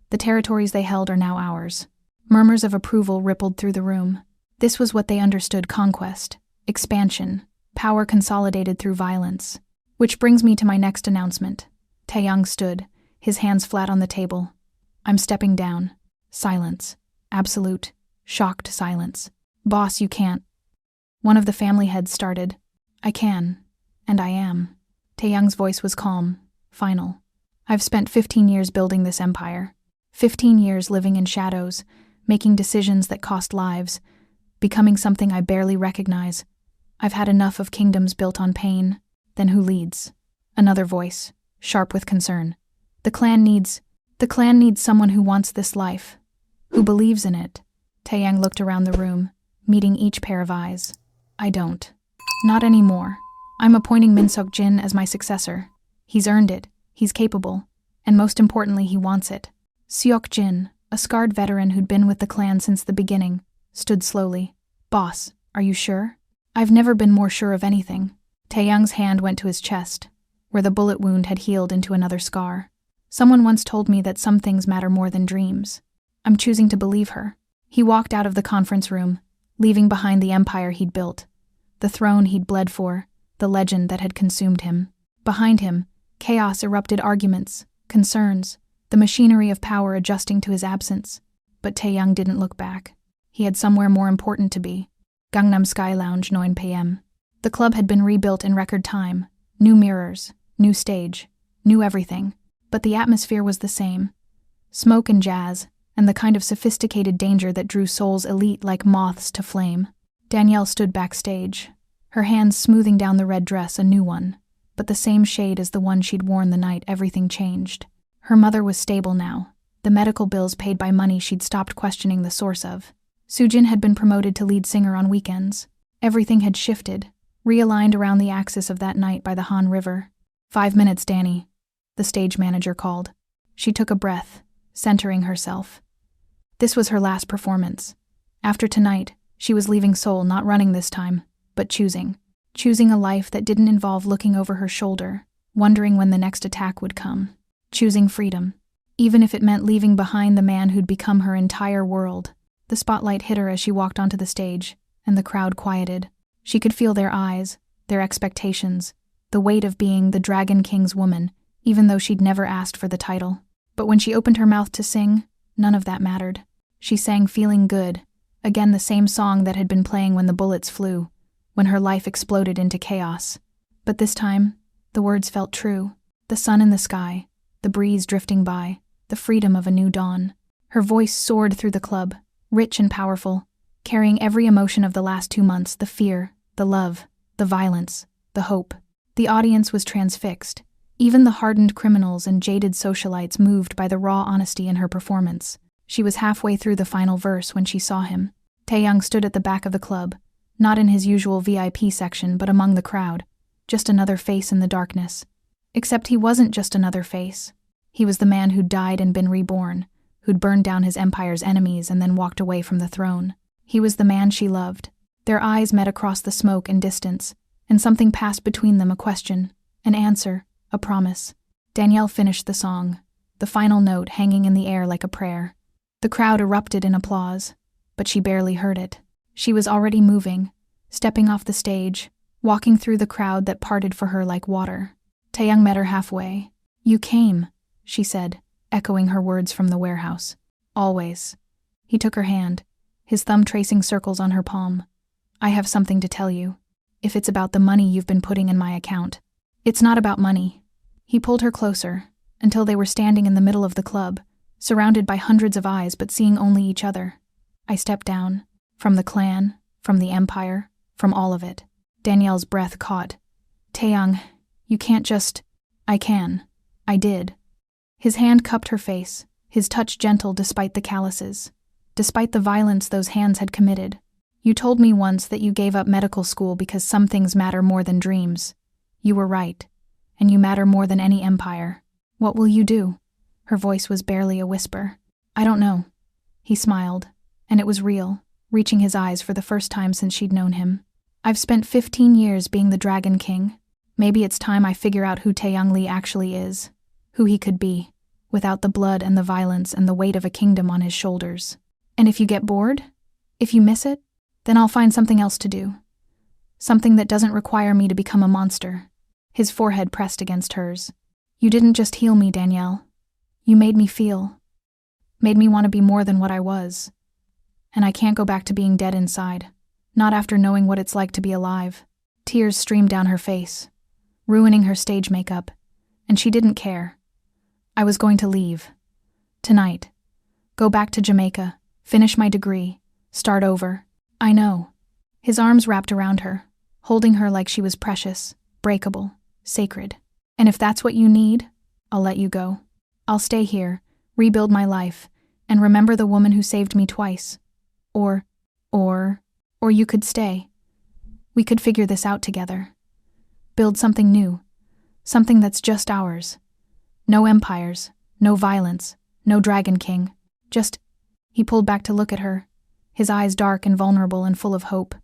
The territories they held are now ours. Murmurs of approval rippled through the room. This was what they understood: conquest, expansion, power consolidated through violence. Which brings me to my next announcement. Taeyang stood, his hands flat on the table. I'm stepping down. Silence. Absolute, shocked silence. Boss, you can't. One of the family heads started. I can. And I am. Taeyang's voice was calm, final. I've spent 15 years building this empire. 15 years living in shadows, making decisions that cost lives, becoming something I barely recognize. I've had enough of kingdoms built on pain. Then who leads? Another voice, sharp with concern. The clan needs someone who wants this life, who believes in it. Taeyang looked around the room, meeting each pair of eyes. I don't. Not anymore. I'm appointing Min Seok-jin as my successor. He's earned it, he's capable, and most importantly, he wants it. Seok-jin, a scarred veteran who'd been with the clan since the beginning, stood slowly. Boss, are you sure? I've never been more sure of anything. Taeyang's hand went to his chest, where the bullet wound had healed into another scar. Someone once told me that some things matter more than dreams. I'm choosing to believe her. He walked out of the conference room, leaving behind the empire he'd built, the throne he'd bled for, the legend that had consumed him. Behind him, chaos erupted, arguments, concerns, the machinery of power adjusting to his absence. But Taeyang didn't look back. He had somewhere more important to be. Gangnam Sky Lounge, 9 p.m. The club had been rebuilt in record time. New mirrors, new stage, new everything. But the atmosphere was the same. Smoke and jazz, and the kind of sophisticated danger that drew souls elite like moths to flame. Danielle stood backstage, her hands smoothing down the red dress, a new one, but the same shade as the one she'd worn the night everything changed. Her mother was stable now, the medical bills paid by money she'd stopped questioning the source of. Soojin had been promoted to lead singer on weekends. Everything had shifted, realigned around the axis of that night by the Han River. 5 minutes, Danny, the stage manager called. She took a breath, centering herself. This was her last performance. After tonight, she was leaving Seoul, not running this time, but choosing a life that didn't involve looking over her shoulder, wondering when the next attack would come. Choosing freedom, even if it meant leaving behind the man who'd become her entire world. The spotlight hit her as she walked onto the stage, and the crowd quieted. She could feel their eyes, their expectations, the weight of being the Dragon King's woman, even though she'd never asked for the title. But when she opened her mouth to sing, none of that mattered. She sang Feeling Good, again the same song that had been playing when the bullets flew, when her life exploded into chaos. But this time, the words felt true. The sun in the sky, the breeze drifting by, the freedom of a new dawn. Her voice soared through the club, rich and powerful, carrying every emotion of the last 2 months, the fear, the love, the violence, the hope. The audience was transfixed. Even the hardened criminals and jaded socialites moved by the raw honesty in her performance. She was halfway through the final verse when she saw him. Taeyang stood at the back of the club, not in his usual VIP section but among the crowd, just another face in the darkness. Except he wasn't just another face. He was the man who'd died and been reborn, who'd burned down his empire's enemies and then walked away from the throne. He was the man she loved. Their eyes met across the smoke and distance, and something passed between them, a question, an answer, a promise. Danielle finished the song, the final note hanging in the air like a prayer. The crowd erupted in applause, but she barely heard it. She was already moving, stepping off the stage, walking through the crowd that parted for her like water. Taeyang met her halfway. You came, she said, echoing her words from the warehouse. Always. He took her hand, his thumb tracing circles on her palm. I have something to tell you. If it's about the money you've been putting in my account. It's not about money. He pulled her closer, until they were standing in the middle of the club, surrounded by hundreds of eyes but seeing only each other. I stepped down. From the clan, from the empire, from all of it. Danielle's breath caught. Taeyang, you can't just... I can. I did. His hand cupped her face, his touch gentle despite the calluses, despite the violence those hands had committed. You told me once that you gave up medical school because some things matter more than dreams. You were right, and you matter more than any empire. What will you do? Her voice was barely a whisper. I don't know. He smiled, and it was real, reaching his eyes for the first time since she'd known him. I've spent 15 years being the Dragon King. Maybe it's time I figure out who Taeyang Lee actually is, who he could be, without the blood and the violence and the weight of a kingdom on his shoulders. And if you get bored, if you miss it, then I'll find something else to do. Something that doesn't require me to become a monster. His forehead pressed against hers. You didn't just heal me, Danielle. You made me feel. Made me want to be more than what I was. And I can't go back to being dead inside. Not after knowing what it's like to be alive. Tears streamed down her face, ruining her stage makeup. And she didn't care. I was going to leave. Tonight. Go back to Jamaica, finish my degree, start over. I know. His arms wrapped around her, holding her like she was precious, breakable, sacred. And if that's what you need, I'll let you go. I'll stay here, rebuild my life, and remember the woman who saved me twice. Or you could stay. We could figure this out together. Build something new. Something that's just ours. No empires, no violence, no Dragon King. He pulled back to look at her, his eyes dark and vulnerable and full of hope.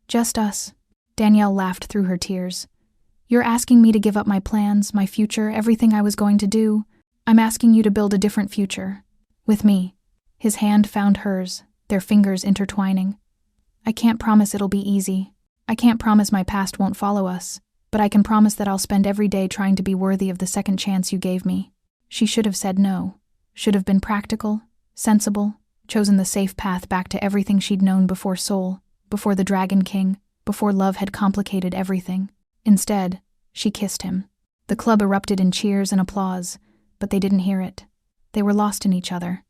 Just us. Danielle laughed through her tears. You're asking me to give up my plans, my future, everything I was going to do. I'm asking you to build a different future. With me. His hand found hers, their fingers intertwining. I can't promise it'll be easy. I can't promise my past won't follow us. But I can promise that I'll spend every day trying to be worthy of the second chance you gave me. She should have said no. Should have been practical, sensible, chosen the safe path back to everything she'd known before Soul, before the Dragon King, before love had complicated everything. Instead, she kissed him. The club erupted in cheers and applause, but they didn't hear it. They were lost in each other.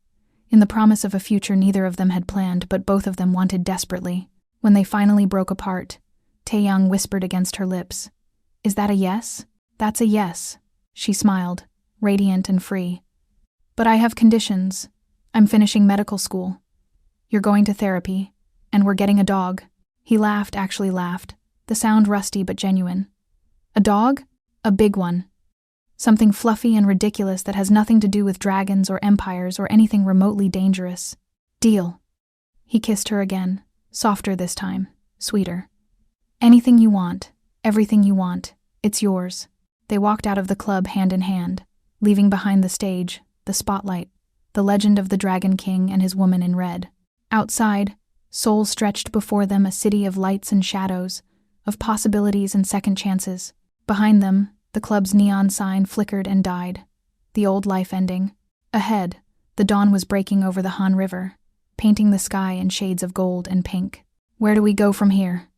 In the promise of a future neither of them had planned, but both of them wanted desperately. When they finally broke apart, Taeyang whispered against her lips, "Is that a yes?" "That's a yes," she smiled, radiant and free. "But I have conditions. I'm finishing medical school. You're going to therapy, and we're getting a dog." He laughed, actually laughed, the sound rusty but genuine. "A dog? A big one. Something fluffy and ridiculous that has nothing to do with dragons or empires or anything remotely dangerous. Deal." He kissed her again, softer this time, sweeter. "Anything you want. Everything you want. It's yours." They walked out of the club hand in hand, leaving behind the stage, the spotlight, the legend of the Dragon King and his woman in red. Outside, Soul stretched before them, a city of lights and shadows, of possibilities and second chances. Behind them, the club's neon sign flickered and died, the old life ending. Ahead, the dawn was breaking over the Han River, painting the sky in shades of gold and pink. "Where do we go from here?"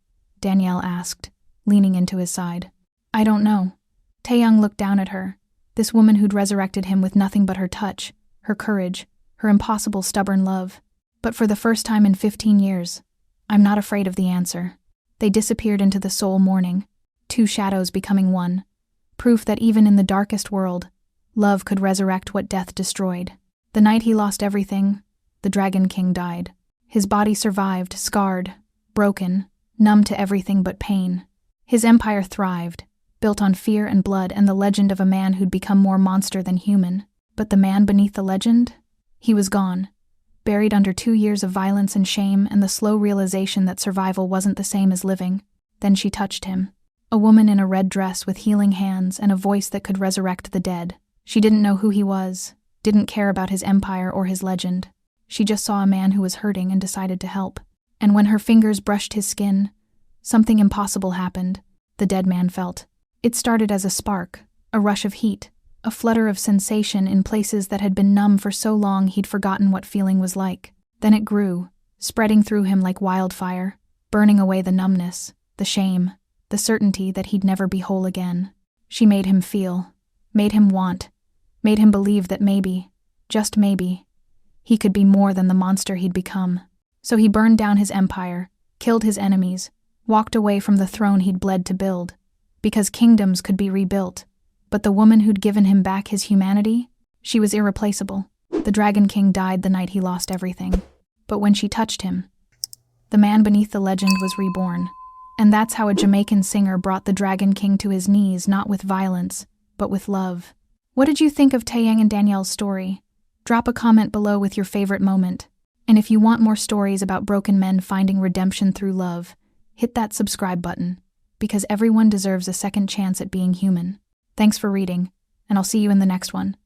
Danielle asked, leaning into his side. "I don't know." Taeyang looked down at her, this woman who'd resurrected him with nothing but her touch, her courage, her impossible stubborn love. But for the first time in 15 years, I'm not afraid of the answer. They disappeared into the soul morning, two shadows becoming one, proof that even in the darkest world, love could resurrect what death destroyed. The night he lost everything, the Dragon King died. His body survived, scarred, broken, numb to everything but pain. His empire thrived, built on fear and blood and the legend of a man who'd become more monster than human. But the man beneath the legend? He was gone, buried under 2 years of violence and shame and the slow realization that survival wasn't the same as living. Then she touched him. A woman in a red dress with healing hands and a voice that could resurrect the dead. She didn't know who he was, didn't care about his empire or his legend. She just saw a man who was hurting and decided to help. And when her fingers brushed his skin, something impossible happened, the dead man felt. It started as a spark, a rush of heat, a flutter of sensation in places that had been numb for so long he'd forgotten what feeling was like. Then it grew, spreading through him like wildfire, burning away the numbness, the shame, the certainty that he'd never be whole again. She made him feel, made him want, made him believe that maybe, just maybe, he could be more than the monster he'd become. So he burned down his empire, killed his enemies, walked away from the throne he'd bled to build, because kingdoms could be rebuilt. But the woman who'd given him back his humanity, she was irreplaceable. The Dragon King died the night he lost everything. But when she touched him, the man beneath the legend was reborn. And that's how a Jamaican singer brought the Dragon King to his knees, not with violence, but with love. What did you think of Taeyang and Danielle's story? Drop a comment below with your favorite moment. And if you want more stories about broken men finding redemption through love, hit that subscribe button, because everyone deserves a second chance at being human. Thanks for reading, and I'll see you in the next one.